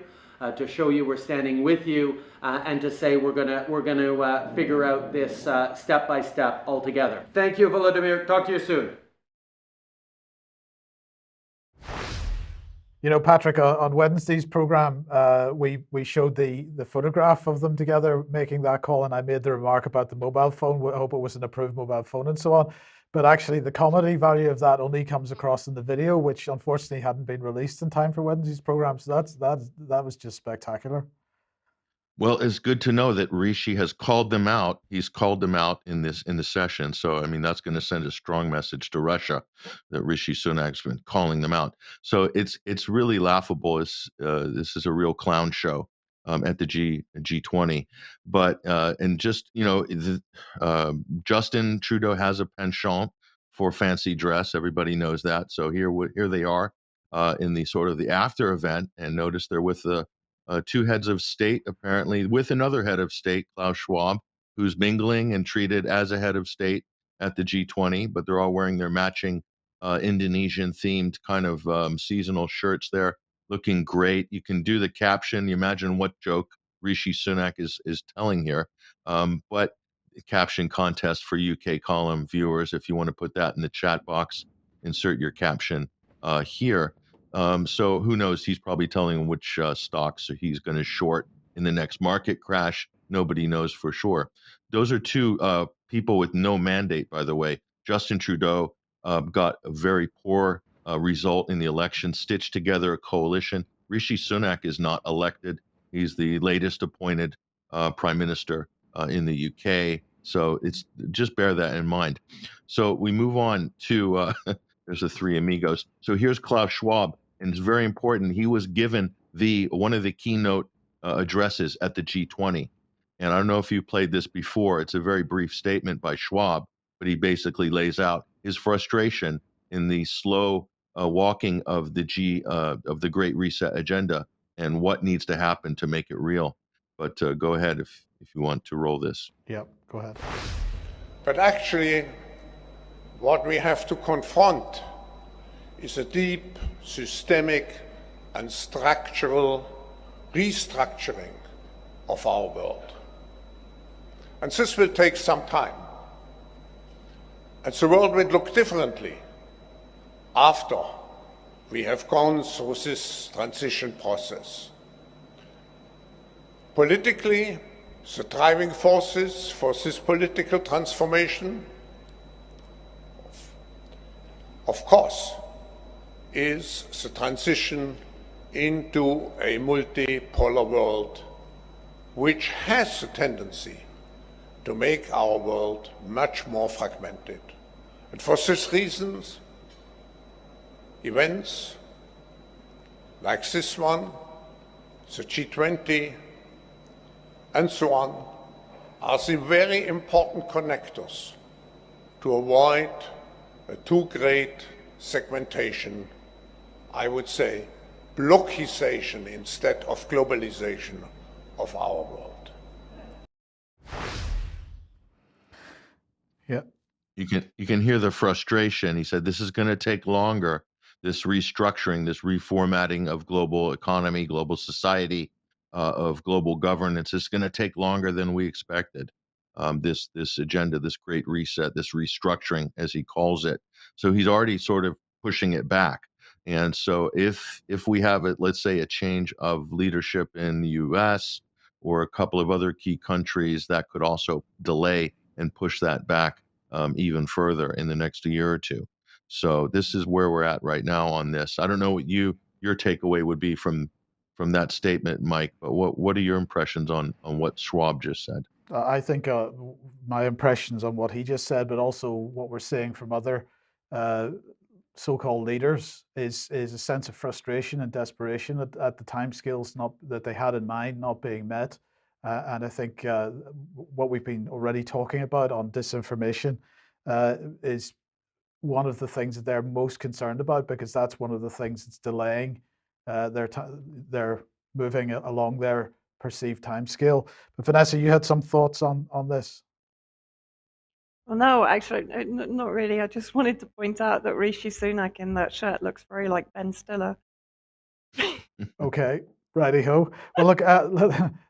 to show you we're standing with you, and to say we're gonna figure out this step by step all together. Thank you, Volodymyr. Talk to you soon. You know, Patrick, on Wednesday's program, we showed the photograph of them together making that call, and I made the remark about the mobile phone. I hope it was an approved mobile phone and so on. But actually, the comedy value of that only comes across in the video, which unfortunately hadn't been released in time for Wednesday's program. So that was just spectacular. Well, it's good to know that Rishi has called them out. He's called them out in the session. So, I mean, that's going to send a strong message to Russia that Rishi Sunak's been calling them out. So it's really laughable. This is a real clown show at the G20. But and just Justin Trudeau has a penchant for fancy dress. Everybody knows that. So here they are in the sort of the after event, and notice they're with the two heads of state, apparently, with another head of state, Klaus Schwab, who's mingling and treated as a head of state at the G20, but they're all wearing their matching Indonesian-themed kind of seasonal shirts there, looking great. You can do the caption. You imagine what joke Rishi Sunak is telling here. But caption contest for UK column viewers, if you want to put that in the chat box, insert your caption here. So who knows? He's probably telling them which stocks he's going to short in the next market crash. Nobody knows for sure. Those are two people with no mandate, by the way. Justin Trudeau got a very poor result in the election, stitched together a coalition. Rishi Sunak is not elected. He's the latest appointed prime minister in the UK. So it's just bear that in mind. So we move on to there's the three amigos. So here's Klaus Schwab, and it's very important. He was given one of the keynote addresses at the G20. And I don't know if you played this before. It's a very brief statement by Schwab, but he basically lays out his frustration in the slow walking of the Great Reset agenda and what needs to happen to make it real. But go ahead if you want to roll this. Yep, go ahead. But actually, what we have to confront is a deep, systemic, and structural restructuring of our world. And this will take some time. And the world will look differently after we have gone through this transition process. Politically, the driving forces for this political transformation, of course, is the transition into a multipolar world, which has a tendency to make our world much more fragmented. And for these reasons, events like this one the G20, and so on, are the very important connectors to avoid a too great segmentation, I would say, blocization instead of globalization of our world. Yeah. You can hear the frustration. He said this is going to take longer. This restructuring, this reformatting of global economy, global society, of global governance is going to take longer than we expected. This agenda, this great reset, this restructuring, as he calls it. So he's already sort of pushing it back. And so if we have it, let's say a change of leadership in the U.S. or a couple of other key countries, that could also delay and push that back even further in the next year or two. So this is where we're at right now on this. I don't know what your takeaway would be from that statement, Mike, but what are your impressions on what Schwab just said? I think my impressions on what he just said, but also what we're seeing from other so-called leaders is a sense of frustration and desperation at the timescales not that they had in mind not being met. And I think what we've been already talking about on disinformation is one of the things that they're most concerned about, because that's one of the things that's delaying their moving along their perceived timescale. But Vanessa, you had some thoughts on this. Well, no, actually, not really. I just wanted to point out that Rishi Sunak in that shirt looks very like Ben Stiller. Okay, righty ho. Well, look,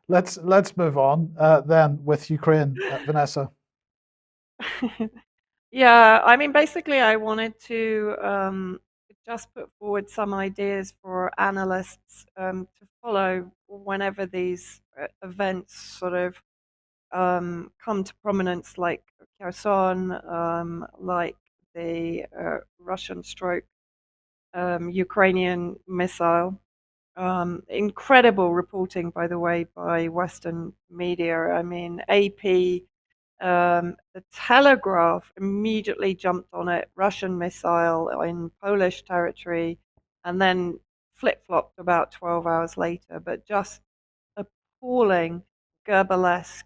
let's move on then with Ukraine, Vanessa. Yeah, I mean, basically, I wanted to just put forward some ideas for analysts to follow whenever these events sort of come to prominence, like Kherson, like the Russian stroke Ukrainian missile. Incredible reporting, by the way, by Western media. I mean, AP, the Telegraph immediately jumped on it, Russian missile in Polish territory, and then flip-flopped about 12 hours later. But just appalling Goebbels-esque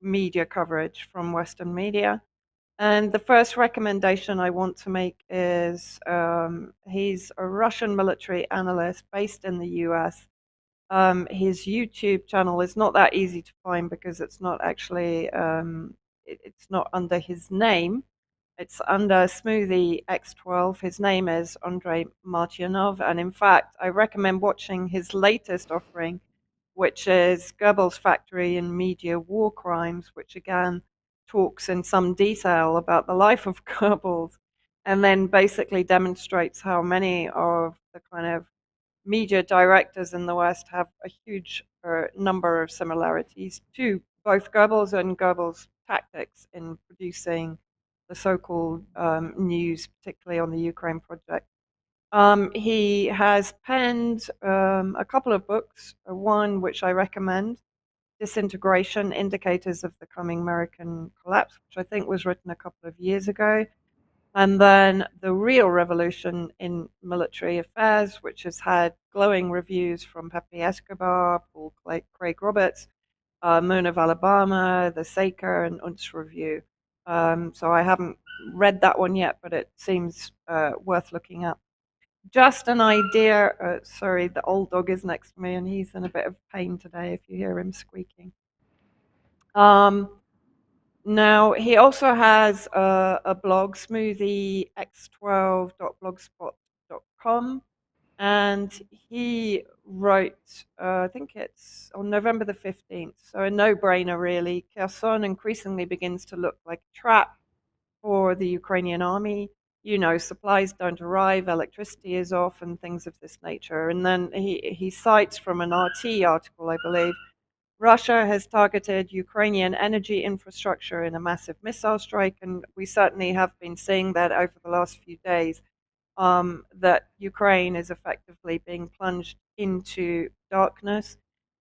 media coverage from Western media. And the first recommendation I want to make is he's a Russian military analyst based in the US. His YouTube channel is not that easy to find because it's not actually, it's not under his name. It's under Smoothie X12. His name is Andrei Martyanov. And in fact, I recommend watching his latest offering, which is Goebbels' Factory in Media War Crimes, which again talks in some detail about the life of Goebbels, and then basically demonstrates how many of the kind of media directors in the West have a huge number of similarities to both Goebbels and Goebbels' tactics in producing the so-called news, particularly on the Ukraine project. He has penned a couple of books, one which I recommend, Disintegration, Indicators of the Coming American Collapse, which I think was written a couple of years ago. And then The Real Revolution in Military Affairs, which has had glowing reviews from Pepe Escobar, Paul Craig Roberts, Moon of Alabama, The Saker, and Unz Review. So I haven't read that one yet, but it seems worth looking at. Just an idea. Sorry, the old dog is next to me, and he's in a bit of pain today if you hear him squeaking. Now, he also has a blog, smoothiex12.blogspot.com, and he wrote, I think it's on November the 15th, so a no-brainer really. Kherson increasingly begins to look like a trap for the Ukrainian army. You know, supplies don't arrive, electricity is off, and things of this nature. And then he cites from an RT article, I believe, Russia has targeted Ukrainian energy infrastructure in a massive missile strike, and we certainly have been seeing that over the last few days, that Ukraine is effectively being plunged into darkness.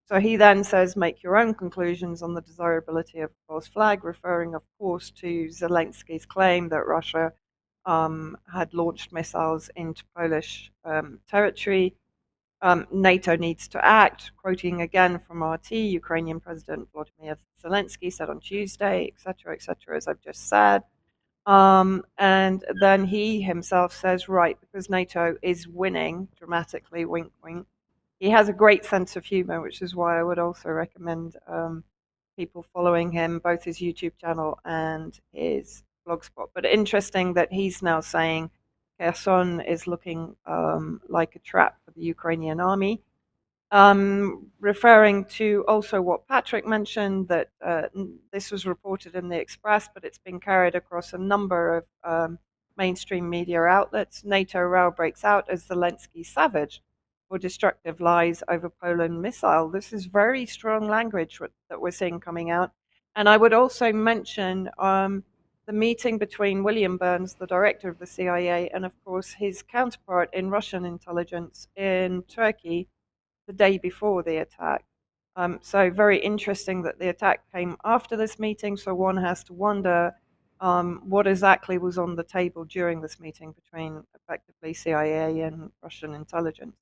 So he then says, make your own conclusions on the desirability of a false flag, referring, of course, to Zelensky's claim that Russia had launched missiles into Polish territory. NATO needs to act, quoting again from RT, Ukrainian President Volodymyr Zelensky said on Tuesday, et cetera, as I've just said. And then he himself says, right, because NATO is winning dramatically, wink, wink. He has a great sense of humor, which is why I would also recommend people following him, both his YouTube channel and his blogspot. But interesting that he's now saying Kherson is looking like a trap for the Ukrainian army. Referring to also what Patrick mentioned, that this was reported in the Express, but it's been carried across a number of mainstream media outlets. NATO row breaks out as Zelensky savage for destructive lies over Poland missile. This is very strong language that we're seeing coming out. And I would also mention the meeting between William Burns, the director of the CIA, and of course his counterpart in Russian intelligence in Turkey, the day before the attack. So very interesting that the attack came after this meeting. So one has to wonder what exactly was on the table during this meeting between effectively CIA and Russian intelligence.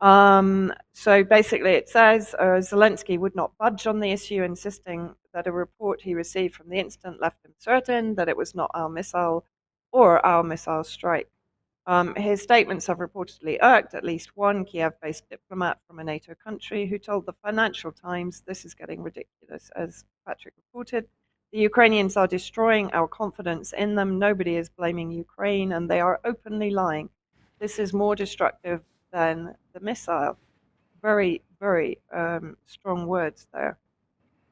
So basically it says Zelensky would not budge on the issue, insisting that a report he received from the incident left him certain that it was not our missile or our missile strike. His statements have reportedly irked at least one Kiev-based diplomat from a NATO country who told the Financial Times, this is getting ridiculous, as Patrick reported, the Ukrainians are destroying our confidence in them. Nobody is blaming Ukraine, and they are openly lying. This is more destructive than the missile. Very, very strong words there.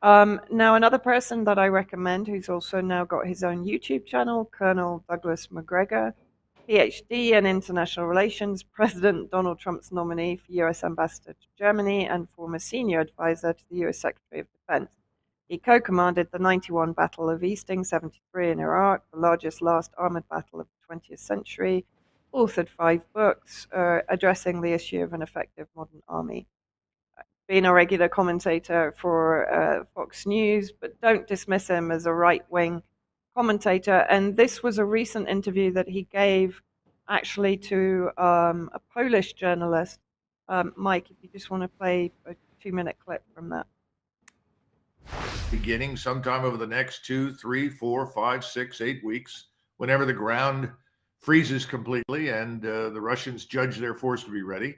Now, another person that I recommend, who's also now got his own YouTube channel, Colonel Douglas McGregor, PhD in international relations, President Donald Trump's nominee for U.S. Ambassador to Germany, and former senior advisor to the U.S. Secretary of Defense. He co-commanded the 91 Battle of Easting 73 in Iraq, the largest last armored battle of the 20th century, authored 5 books addressing the issue of an effective modern army. Been a regular commentator for Fox News, but don't dismiss him as a right-wing commentator. And this was a recent interview that he gave actually to a Polish journalist. Mike, if you just want to play a 2-minute clip from that. Beginning sometime over the next 2, 3, 4, 5, 6, 8 weeks, whenever the ground freezes completely and the Russians judge their force to be ready,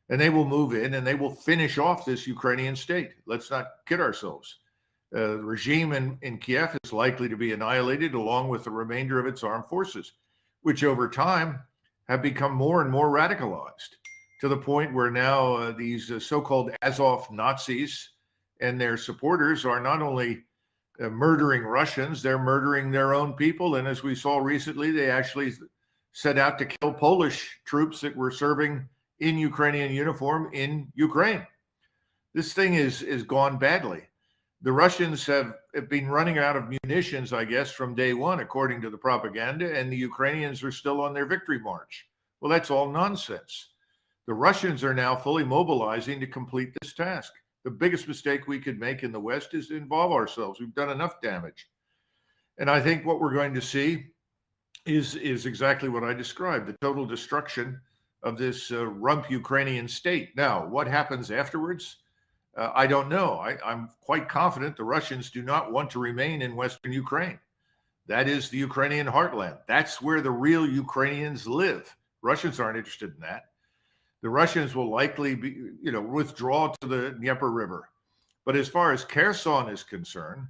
and they will move in and they will finish off this Ukrainian state. Let's not kid ourselves. The regime in Kiev is likely to be annihilated along with the remainder of its armed forces, which over time have become more and more radicalized to the point where now these so-called Azov Nazis and their supporters are not only murdering Russians, they're murdering their own people. And as we saw recently, they actually set out to kill Polish troops that were serving in Ukrainian uniform in Ukraine. This thing is gone badly. The Russians have been running out of munitions, I guess, from day one, according to the propaganda, and the Ukrainians are still on their victory march. Well, that's all nonsense. The Russians are now fully mobilizing to complete this task. The biggest mistake we could make in the West is to involve ourselves. We've done enough damage. And I think what we're going to see is exactly what I described, the total destruction of this rump Ukrainian state. Now, what happens afterwards? I don't know. I'm quite confident the Russians do not want to remain in Western Ukraine. That is the Ukrainian heartland. That's where the real Ukrainians live. Russians aren't interested in that. The Russians will likely withdraw to the Dnieper River. But as far as Kherson is concerned,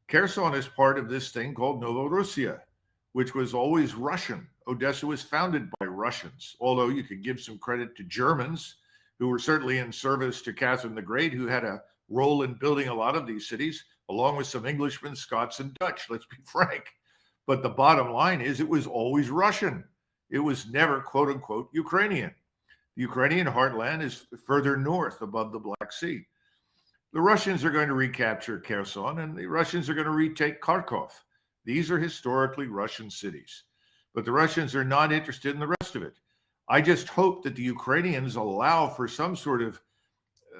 Kherson is part of this thing called Novorossiya, which was always Russian. Odessa was founded by Russians, although you could give some credit to Germans, who were certainly in service to Catherine the Great, who had a role in building a lot of these cities, along with some Englishmen, Scots, and Dutch, let's be frank. But the bottom line is it was always Russian. It was never, quote unquote, Ukrainian. The Ukrainian heartland is further north above the Black Sea. The Russians are going to recapture Kherson, and the Russians are going to retake Kharkov. These are historically Russian cities. But the Russians are not interested in the rest of it. I just hope that the Ukrainians allow for some sort of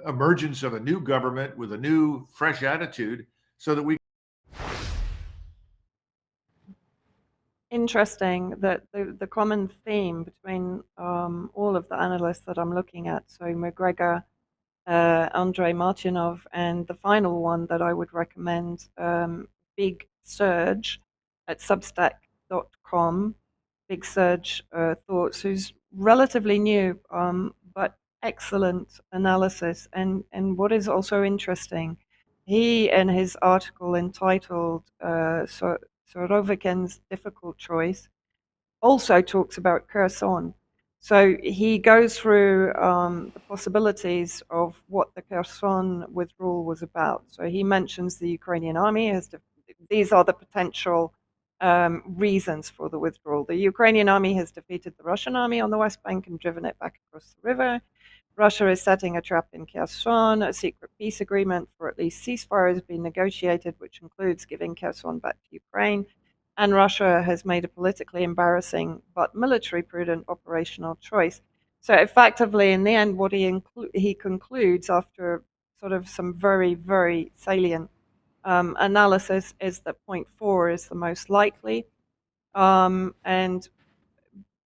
emergence of a new government with a new, fresh attitude so that we. interesting that the common theme between all of the analysts that I'm looking at, so McGregor, Andrei Martynov, and the final one that I would recommend, Big Surge at Substack.com, Big Surge Thoughts, who's relatively new, but excellent analysis. And what is also interesting, he, in his article entitled Sorovikin's Difficult Choice, also talks about Kherson. So he goes through the possibilities of what the Kherson withdrawal was about. So he mentions the Ukrainian army as these are the potential reasons for the withdrawal. The Ukrainian army has defeated the Russian army on the West Bank and driven it back across the river. Russia is setting a trap in Kherson. A secret peace agreement for at least ceasefire has been negotiated, which includes giving Kherson back to Ukraine. And Russia has made a politically embarrassing but military prudent operational choice. So effectively, in the end, what he concludes after sort of some very, very salient analysis is that point 4 is the most likely. And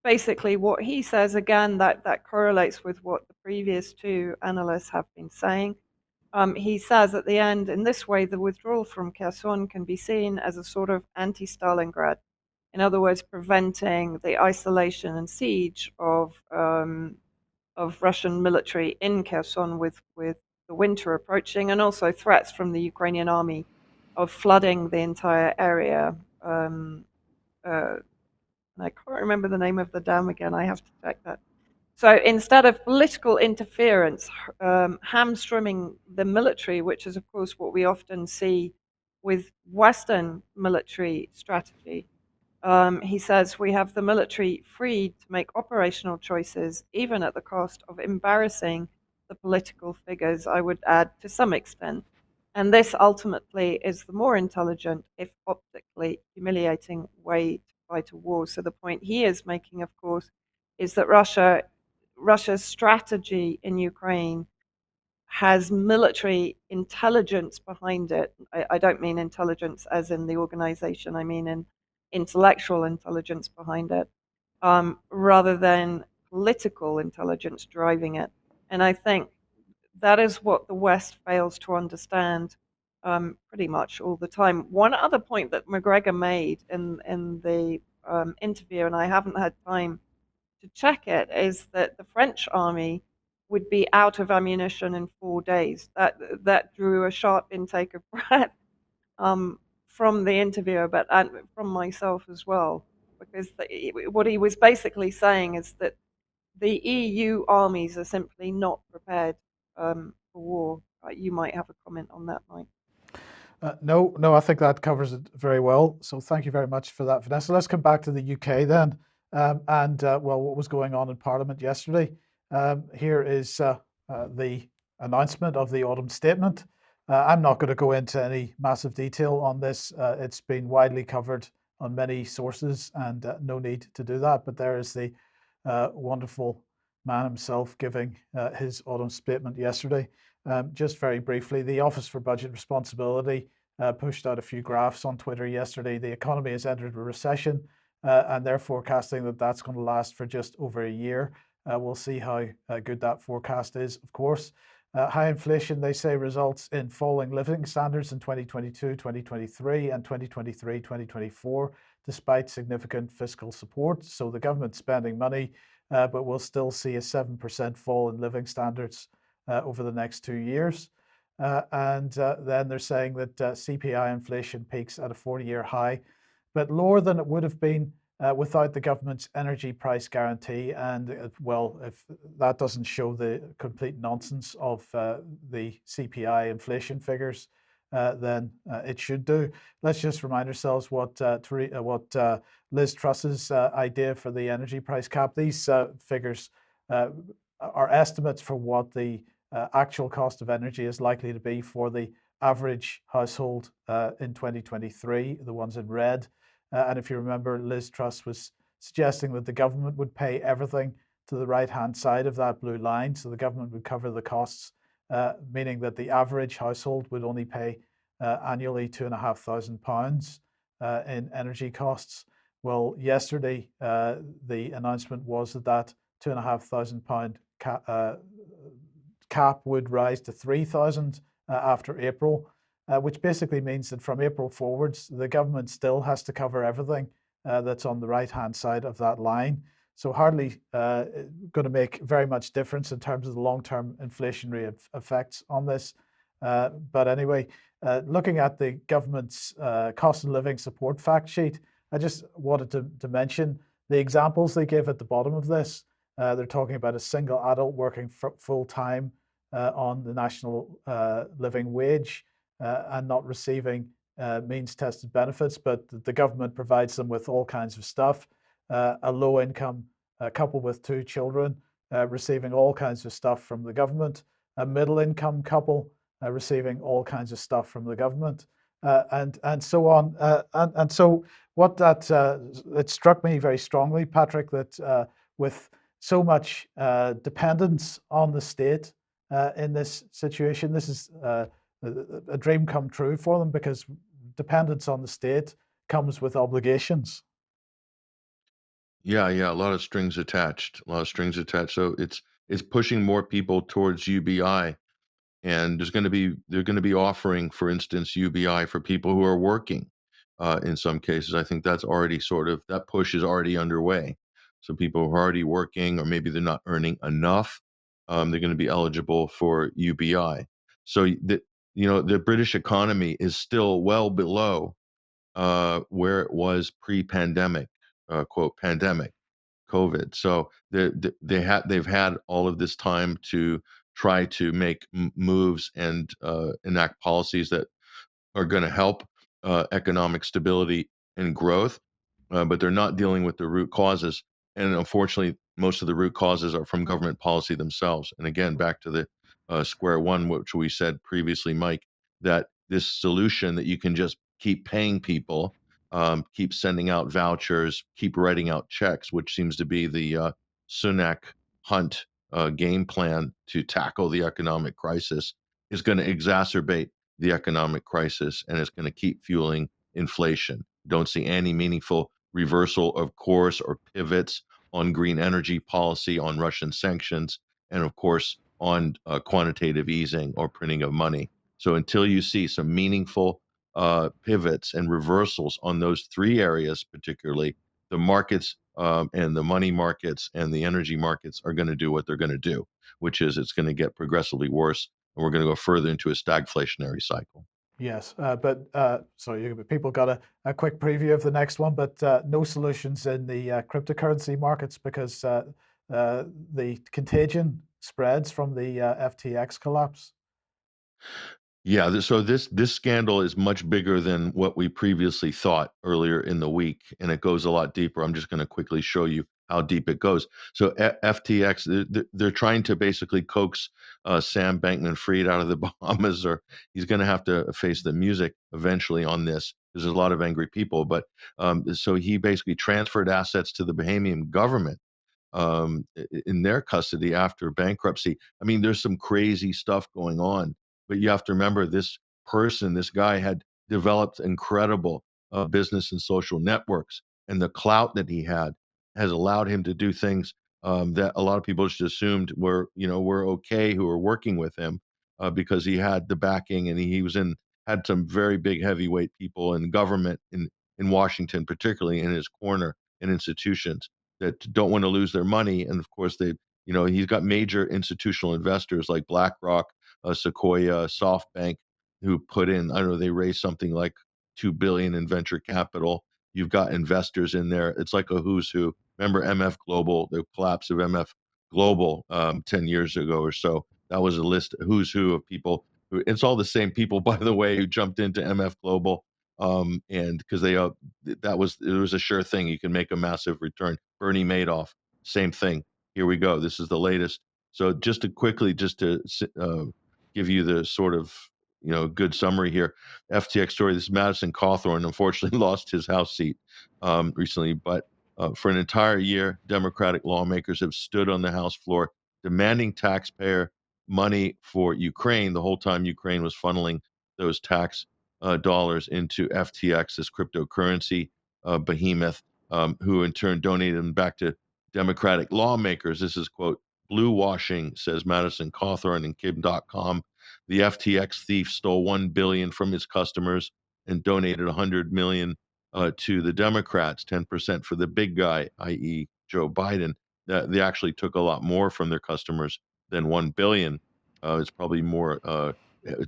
basically what he says, again, that correlates with what the previous two analysts have been saying. He says at the end, in this way, the withdrawal from Kherson can be seen as a sort of anti-Stalingrad. In other words, preventing the isolation and siege of Russian military in Kherson with the winter approaching, and also threats from the Ukrainian army of flooding the entire area. And I can't remember the name of the dam again. I have to check that. So instead of political interference hamstringing the military, which is, of course, what we often see with Western military strategy, he says we have the military freed to make operational choices, even at the cost of embarrassing the political figures, I would add, to some extent. And this ultimately is the more intelligent, if optically humiliating, way to fight a war. So the point he is making, of course, is that Russia's strategy in Ukraine has military intelligence behind it. I don't mean intelligence as in the organization, I mean in intellectual intelligence behind it, rather than political intelligence driving it. And I think that is what the West fails to understand pretty much all the time. One other point that McGregor made in the interview, and I haven't had time to check it, is that the French army would be out of ammunition in 4 days. That drew a sharp intake of breath from the interviewer, but and from myself as well, because what he was basically saying is that the EU armies are simply not prepared for war. You might have a comment on that, Mike. No, I think that covers it very well. So thank you very much for that, Vanessa. Let's come back to the UK then, well, what was going on in Parliament yesterday. Here is the announcement of the autumn statement. I'm not going to go into any massive detail on this. It's been widely covered on many sources, and no need to do that. But there is the wonderful man himself giving his autumn statement yesterday. Just very briefly, the Office for Budget Responsibility pushed out a few graphs on Twitter yesterday. The economy has entered a recession, and they're forecasting that that's going to last for just over a year. We'll see how good that forecast is, of course. High inflation, they say, results in falling living standards in 2022, 2023, and 2023, 2024, despite significant fiscal support. So the government's spending money, but we'll still see a 7% fall in living standards over the next 2 years. And then they're saying that CPI inflation peaks at a 40-year high, but lower than it would have been without the government's energy price guarantee. And well, if that doesn't show the complete nonsense of the CPI inflation figures, then it should do. Let's just remind ourselves what Liz Truss's idea for the energy price cap. These figures are estimates for what the actual cost of energy is likely to be for the average household in 2023, the ones in red. And if you remember, Liz Truss was suggesting that the government would pay everything to the right-hand side of that blue line. So the government would cover the costs, meaning that the average household would only pay annually £2,500 in energy costs. Well, yesterday the announcement was that £2,500 cap would rise to 3,000 after April, which basically means that from April forwards, the government still has to cover everything that's on the right-hand side of that line. So hardly going to make very much difference in terms of the long-term inflationary effects on this. But anyway, looking at the government's cost of living support fact sheet, I just wanted to mention the examples they give at the bottom of this. They're talking about a single adult working full-time on the national living wage and not receiving means-tested benefits, but the government provides them with all kinds of stuff. A low-income couple with 2 children receiving all kinds of stuff from the government. A middle-income couple receiving all kinds of stuff from the government, and so on. And so what that it struck me very strongly, Patrick, that with so much dependence on the state in this situation, this is a dream come true for them, because dependence on the state comes with obligations. Yeah, yeah, a lot of strings attached. A lot of strings attached. So it's pushing more people towards UBI, and they're going to be offering, for instance, UBI for people who are working. In some cases, I think that's already that push is already underway. So people who are already working, or maybe they're not earning enough, they're going to be eligible for UBI. So the British economy is still well below where it was pre-pandemic, quote pandemic, COVID. So they've had all of this time to try to make moves and enact policies that are going to help economic stability and growth, but they're not dealing with the root causes. And unfortunately, most of the root causes are from government policy themselves. And again, back to the square one, which we said previously, Mike, that this solution that you can just keep paying people, keep sending out vouchers, keep writing out checks, which seems to be the Sunak Hunt game plan to tackle the economic crisis, is going to exacerbate the economic crisis, and it's going to keep fueling inflation. Don't see any meaningful reversal of course or pivots on green energy policy, on Russian sanctions, and of course on quantitative easing or printing of money. So until you see some meaningful pivots and reversals on those 3 areas, particularly, the markets and the money markets and the energy markets are going to do what they're going to do, which is it's going to get progressively worse, and we're going to go further into a stagflationary cycle. Yes, but people got a quick preview of the next one, but no solutions in the cryptocurrency markets, because the contagion spreads from the FTX collapse. Yeah, so this scandal is much bigger than what we previously thought earlier in the week, and it goes a lot deeper. I'm just going to quickly show you how deep it goes. So FTX, they're trying to basically coax Sam Bankman-Fried out of the Bahamas, or he's going to have to face the music eventually on this, because there's a lot of angry people. But so he basically transferred assets to the Bahamian government in their custody after bankruptcy. I mean, there's some crazy stuff going on, but you have to remember this guy had developed incredible business and social networks, and the clout that he had has allowed him to do things that a lot of people just assumed were okay, who were working with him, because he had the backing, and he had some very big heavyweight people in government in Washington, particularly in his corner, and institutions that don't want to lose their money. And of course, he's got major institutional investors like BlackRock, Sequoia, SoftBank, who put in, I don't know, they raised something like $2 billion in venture capital. You've got investors in there. It's like a who's who. Remember MF Global, the collapse of MF Global 10 years ago or so. That was a list, who's who of people who, it's all the same people, by the way, who jumped into MF Global. And because it was a sure thing, you can make a massive return. Bernie Madoff, same thing. Here we go. This is the latest. So just to give you the sort of good summary here, FTX story. This is Madison Cawthorn, unfortunately lost his House seat recently, but for an entire year, Democratic lawmakers have stood on the House floor demanding taxpayer money for Ukraine. The whole time Ukraine was funneling those tax dollars into FTX, this cryptocurrency behemoth. who in turn donated them back to Democratic lawmakers. This is, quote, blue washing, says Madison Cawthorn and Kim.com. The FTX thief stole $1 billion from his customers and donated $100 million to the Democrats, 10% for the big guy, i.e. Joe Biden. They actually took a lot more from their customers than $1 billion. It's probably more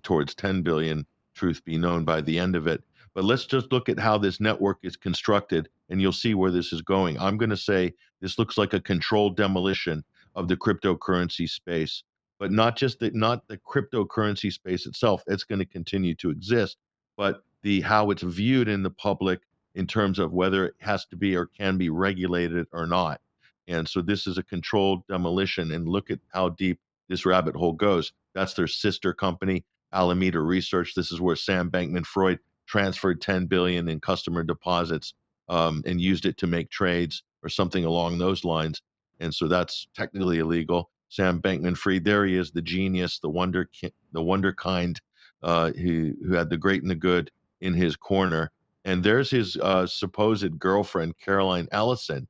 towards $10 billion, truth be known, by the end of it. But let's just look at how this network is constructed, and you'll see where this is going. I'm going to say this looks like a controlled demolition of the cryptocurrency space, but not the cryptocurrency space itself. It's going to continue to exist, but how it's viewed in the public in terms of whether it has to be or can be regulated or not. And so this is a controlled demolition, and look at how deep this rabbit hole goes. That's their sister company, Alameda Research. This is where Sam Bankman-Fried transferred $10 billion in customer deposits and used it to make trades or something along those lines. And so that's technically illegal. Sam Bankman-Fried, there he is, the genius, the wonderkind, who had the great and the good in his corner. And there's his supposed girlfriend, Caroline Ellison,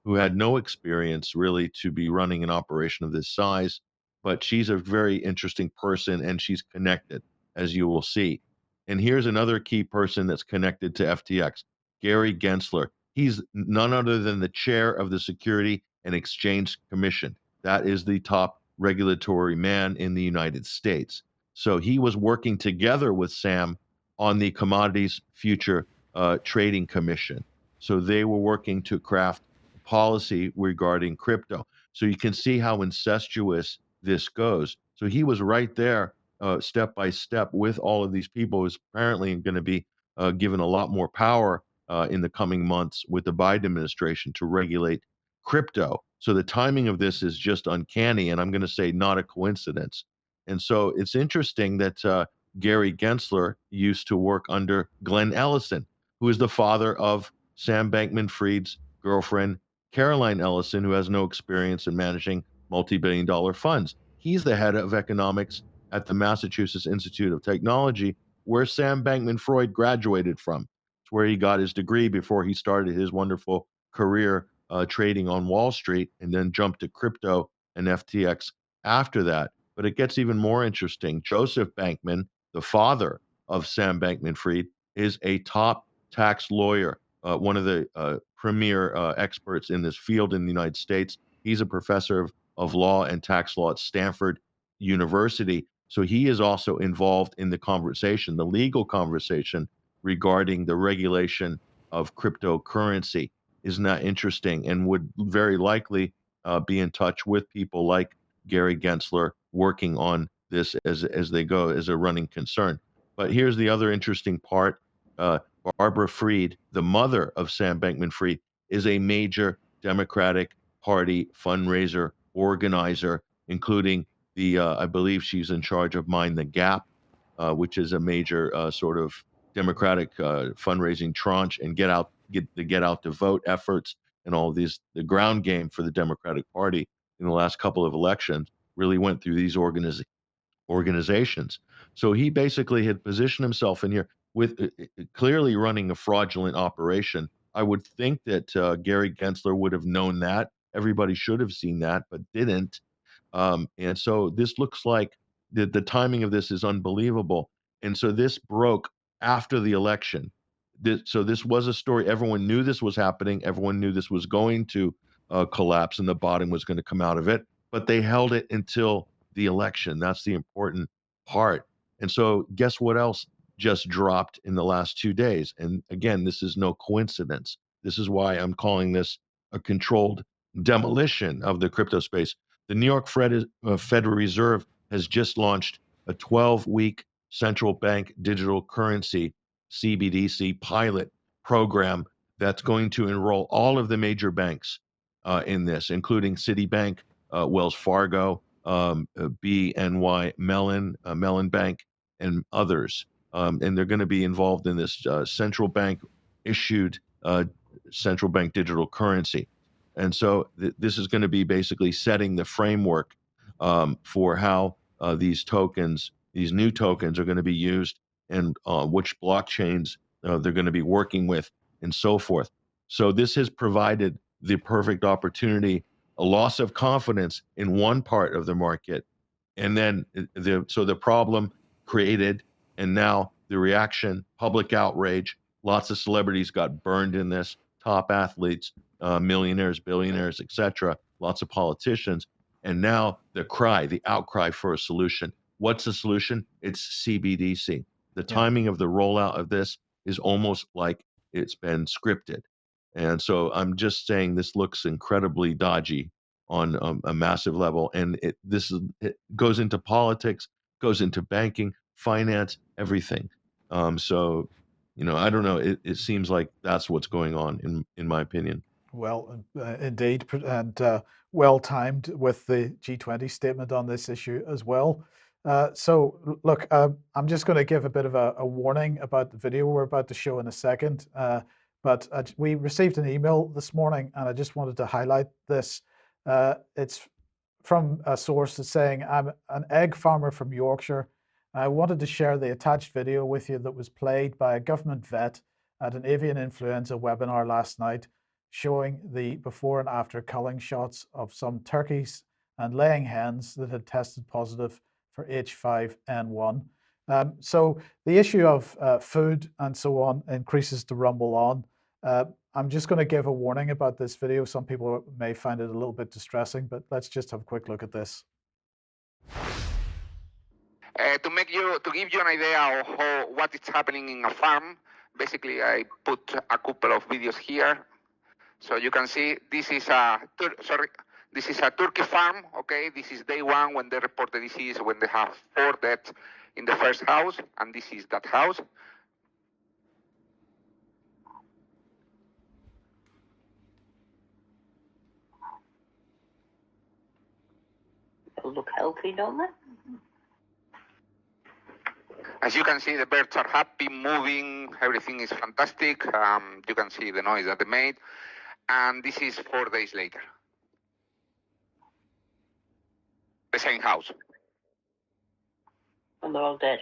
who had no experience really to be running an operation of this size, but she's a very interesting person and she's connected, as you will see. And here's another key person that's connected to FTX, Gary Gensler. He's none other than the chair of the Security and Exchange Commission. That is the top regulatory man in the United States. So he was working together with Sam on the Commodities Future Trading Commission. So they were working to craft policy regarding crypto. So you can see how incestuous this goes. So he was right there, step by step, with all of these people. Who's apparently going to be given a lot more power in the coming months with the Biden administration to regulate crypto. So the timing of this is just uncanny, and I'm going to say not a coincidence. And so it's interesting that Gary Gensler used to work under Glenn Ellison, who is the father of Sam Bankman-Fried's girlfriend, Caroline Ellison, who has no experience in managing multi-billion-dollar funds. He's the head of economics at the Massachusetts Institute of Technology, where Sam Bankman-Fried graduated from. It's where he got his degree before he started his wonderful career trading on Wall Street, and then jumped to crypto and FTX after that. But it gets even more interesting. Joseph Bankman, the father of Sam Bankman-Fried, is a top tax lawyer, one of the premier experts in this field in the United States. He's a professor of law and tax law at Stanford University. So he is also involved in the conversation, the legal conversation regarding the regulation of cryptocurrency. Isn't that interesting? And would very likely be in touch with people like Gary Gensler working on this as they go as a running concern. But here's the other interesting part. Barbara Fried, the mother of Sam Bankman-Fried, is a major Democratic Party fundraiser organizer, including I believe she's in charge of Mind the Gap, which is a major sort of Democratic fundraising tranche, and get out to vote efforts, and all of these. The ground game for the Democratic Party in the last couple of elections really went through these organizations. So he basically had positioned himself in here with clearly running a fraudulent operation. I would think that Gary Gensler would have known that. Everybody should have seen that, but didn't. And so this looks like the timing of this is unbelievable. And so this broke after the election. So this was a story. Everyone knew this was happening. Everyone knew this was going to collapse and the bottom was going to come out of it. But they held it until the election. That's the important part. And so guess what else just dropped in the last 2 days? And again, this is no coincidence. This is why I'm calling this a controlled demolition of the crypto space. The New York Federal Reserve has just launched a 12-week central bank digital currency CBDC pilot program that's going to enroll all of the major banks in this, including Citibank, Wells Fargo, BNY Mellon Bank, and others. And they're going to be involved in this central bank issued central bank digital currency. And so this is going to be basically setting the framework for how these new tokens are going to be used, and which blockchains they're going to be working with, and so forth. So this has provided the perfect opportunity, a loss of confidence in one part of the market, and then the problem created, and now the reaction, public outrage. Lots of celebrities got burned in this, top athletes, millionaires, billionaires, etc. Lots of politicians, and now the outcry for a solution. What's the solution? It's CBDC. The timing of the rollout of this is almost like it's been scripted. And so I'm just saying this looks incredibly dodgy on a massive level. And it goes into politics, goes into banking, finance, everything. So, I don't know. It seems like that's what's going on in my opinion. Well, indeed, and well timed with the G20 statement on this issue as well. So, look, I'm just going to give a bit of a warning about the video we're about to show in a second. But we received an email this morning, and I just wanted to highlight this. It's from a source that's saying, I'm an egg farmer from Yorkshire. I wanted to share the attached video with you that was played by a government vet at an avian influenza webinar last night, showing the before and after culling shots of some turkeys and laying hens that had tested positive for H5N1. So the issue of food and so on increases to rumble on. I'm just going to give a warning about this video. Some people may find it a little bit distressing, but let's just have a quick look at this. To give you an idea of what is happening in a farm, basically I put a couple of videos here. So you can see this is a turkey farm. Okay, this is day one when they report the disease, when they have 4 deaths in the first house, and this is that house. They look healthy, don't they? As you can see, the birds are happy, moving, everything is fantastic. You can see the noise that they made. And this is 4 days later. The same house. And they're all dead.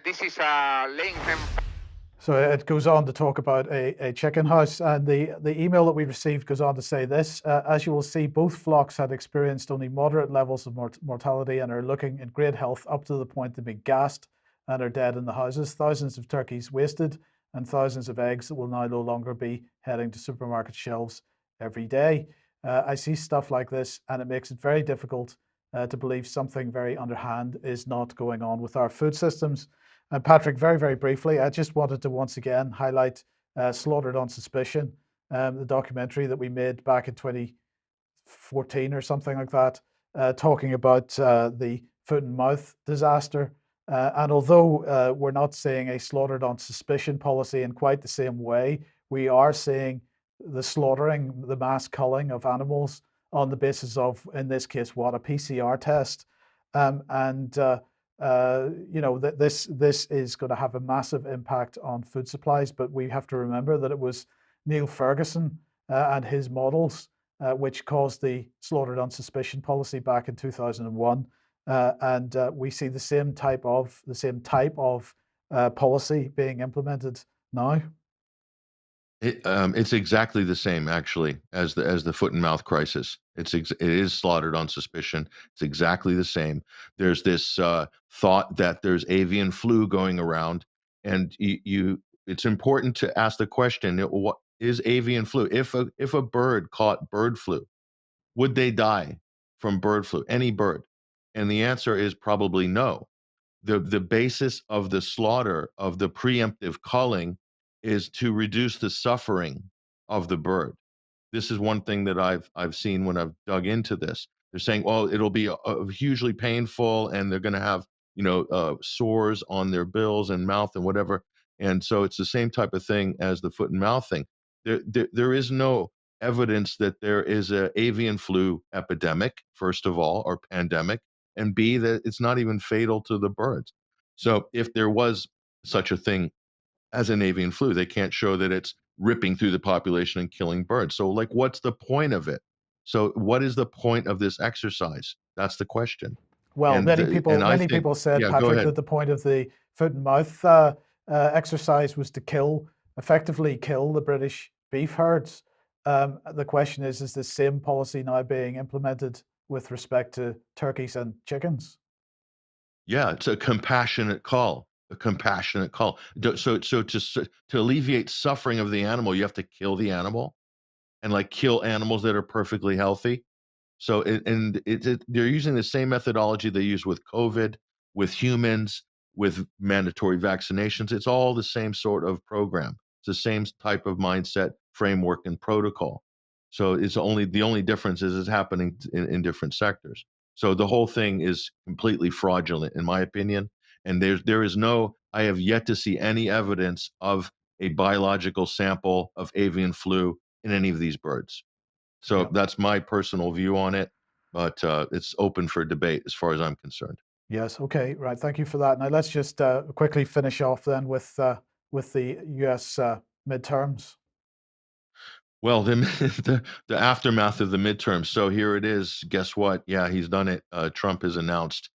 This is a laying hen. So it goes on to talk about a chicken house, and the email that we received goes on to say this: as you will see, both flocks had experienced only moderate levels of mortality and are looking in great health up to the point of being gassed and are dead in the houses. Thousands of turkeys wasted and thousands of eggs that will now no longer be heading to supermarket shelves every day. I see stuff like this, and it makes it very difficult to believe something very underhand is not going on with our food systems. And Patrick, very, very briefly, I just wanted to once again highlight Slaughtered on Suspicion, the documentary that we made back in 2014 or something like that, talking about the foot and mouth disaster. And although we're not seeing a slaughtered on suspicion policy in quite the same way, we are seeing the slaughtering, the mass culling of animals on the basis of, in this case, what, a PCR test. This is going to have a massive impact on food supplies, but we have to remember that it was Neil Ferguson and his models which caused the slaughtered on suspicion policy back in 2001, and we see the same type of policy being implemented now. It's exactly the same, actually, as the foot and mouth crisis. It is slaughtered on suspicion. It's exactly the same. There's this thought that there's avian flu going around, and it's important to ask the question: what is avian flu? If a bird caught bird flu, would they die from bird flu? Any bird? And the answer is probably no. The basis of the slaughter, of the preemptive culling, is to reduce the suffering of the bird. This is one thing that I've seen when I've dug into this. They're saying, well, it'll be hugely painful, and they're going to have sores on their bills and mouth and whatever. And so it's the same type of thing as the foot and mouth thing. There is no evidence that there is an avian flu epidemic, first of all, or pandemic, and B, that it's not even fatal to the birds. So if there was such a thing as an avian flu, they can't show that it's ripping through the population and killing birds. So, what's the point of it? So what is the point of this exercise? That's the question. Well, And I many think, people said, yeah, go Patrick, ahead. that the point of the foot and mouth exercise was to effectively kill the British beef herds. The question is the same policy now being implemented with respect to turkeys and chickens? Yeah, it's a compassionate call. A compassionate call. So to alleviate suffering of the animal, you have to kill the animal, and like kill animals that are perfectly healthy. So they're using the same methodology they use with COVID, with humans, with mandatory vaccinations. It's all the same sort of program. It's the same type of mindset, framework, and protocol. So the only difference is it's happening in different sectors. So the whole thing is completely fraudulent, in my opinion. And there is no, I have yet to see any evidence of a biological sample of avian flu in any of these birds. So Yeah. that's my personal view on it, but it's open for debate as far as I'm concerned. Yes. Okay. Right. Thank you for that. Now let's just quickly finish off then with the U.S. Midterms. Well, the aftermath of the midterms. So here it is. Guess what? Yeah, he's done it. Trump has announced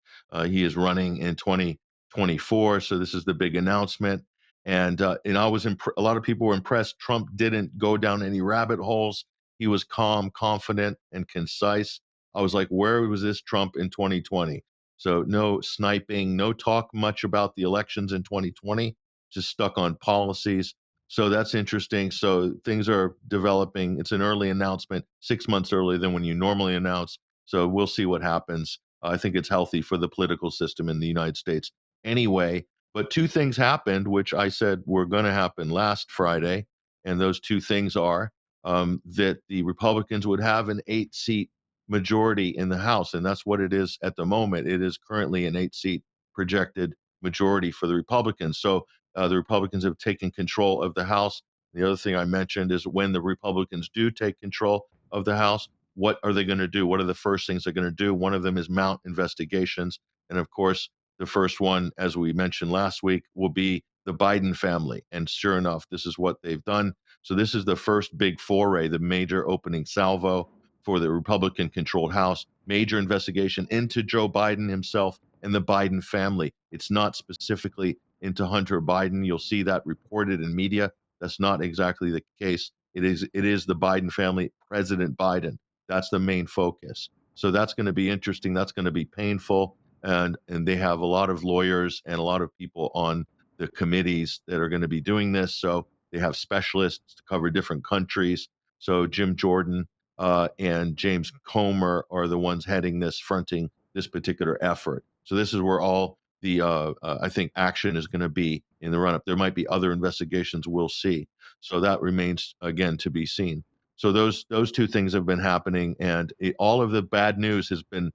he is running in 2024. So this is the big announcement. And I was a lot of people were impressed. Trump didn't go down any rabbit holes. He was calm, confident, and concise. I was like, where was this Trump in 2020? So no sniping, no talk much about the elections in 2020. Just stuck on policies. So that's interesting. So things are developing. It's an early announcement, 6 months earlier than when you normally announce. So we'll see what happens. I think it's healthy for the political system in the United States anyway. But two things happened, which I said were going to happen last Friday. And those two things are that the Republicans would have an 8-seat majority in the House. And that's what it is at the moment. It is currently an 8-seat projected majority for the Republicans. So the Republicans have taken control of the House. The other thing I mentioned is when the Republicans do take control of the House, what are they going to do? What are the first things they're going to do? One of them is mount investigations. And of course, the first one, as we mentioned last week, will be the Biden family. And sure enough, this is what they've done. So this is the first big foray, the major opening salvo for the Republican controlled House, major investigation into Joe Biden himself and the Biden family. It's not specifically into Hunter Biden. You'll see that reported in media. That's not exactly the case. It is the Biden family, President Biden. That's the main focus. So that's going to be interesting. That's going to be painful. And they have a lot of lawyers and a lot of people on the committees that are going to be doing this. So they have specialists to cover different countries. So Jim Jordan and James Comer are the ones heading this, fronting this particular effort. So this is where all the I think action is going to be in the run-up. There might be other investigations. We'll see. So that remains again to be seen. So those two things have been happening, and all of the bad news has been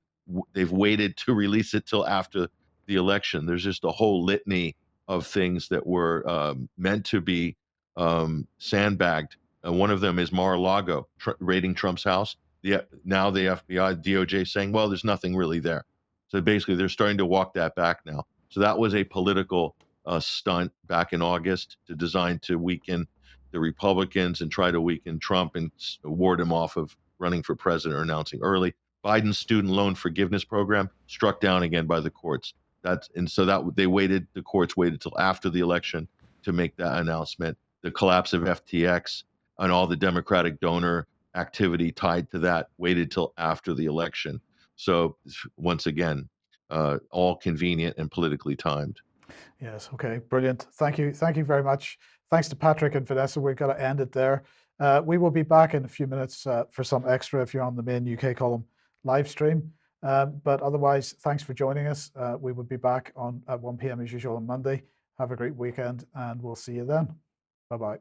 they've waited to release it till after the election. There's just a whole litany of things that were meant to be sandbagged. One of them is Mar-a-Lago raiding Trump's house. Now the FBI, DOJ saying, well, there's nothing really there. So basically, they're starting to walk that back now. So that was a political stunt back in August designed to weaken the Republicans and try to weaken Trump and ward him off of running for president or announcing early. Biden's student loan forgiveness program struck down again by the courts. The courts waited till after the election to make that announcement. The collapse of FTX and all the Democratic donor activity tied to that waited till after the election. So once again, all convenient and politically timed. Yes. Okay. Brilliant. Thank you. Thank you very much. Thanks to Patrick and Vanessa. We've got to end it there. We will be back in a few minutes for some extra if you're on the main UK column live stream. But otherwise, thanks for joining us. We will be back at 1 p.m. as usual on Monday. Have a great weekend, and we'll see you then. Bye-bye.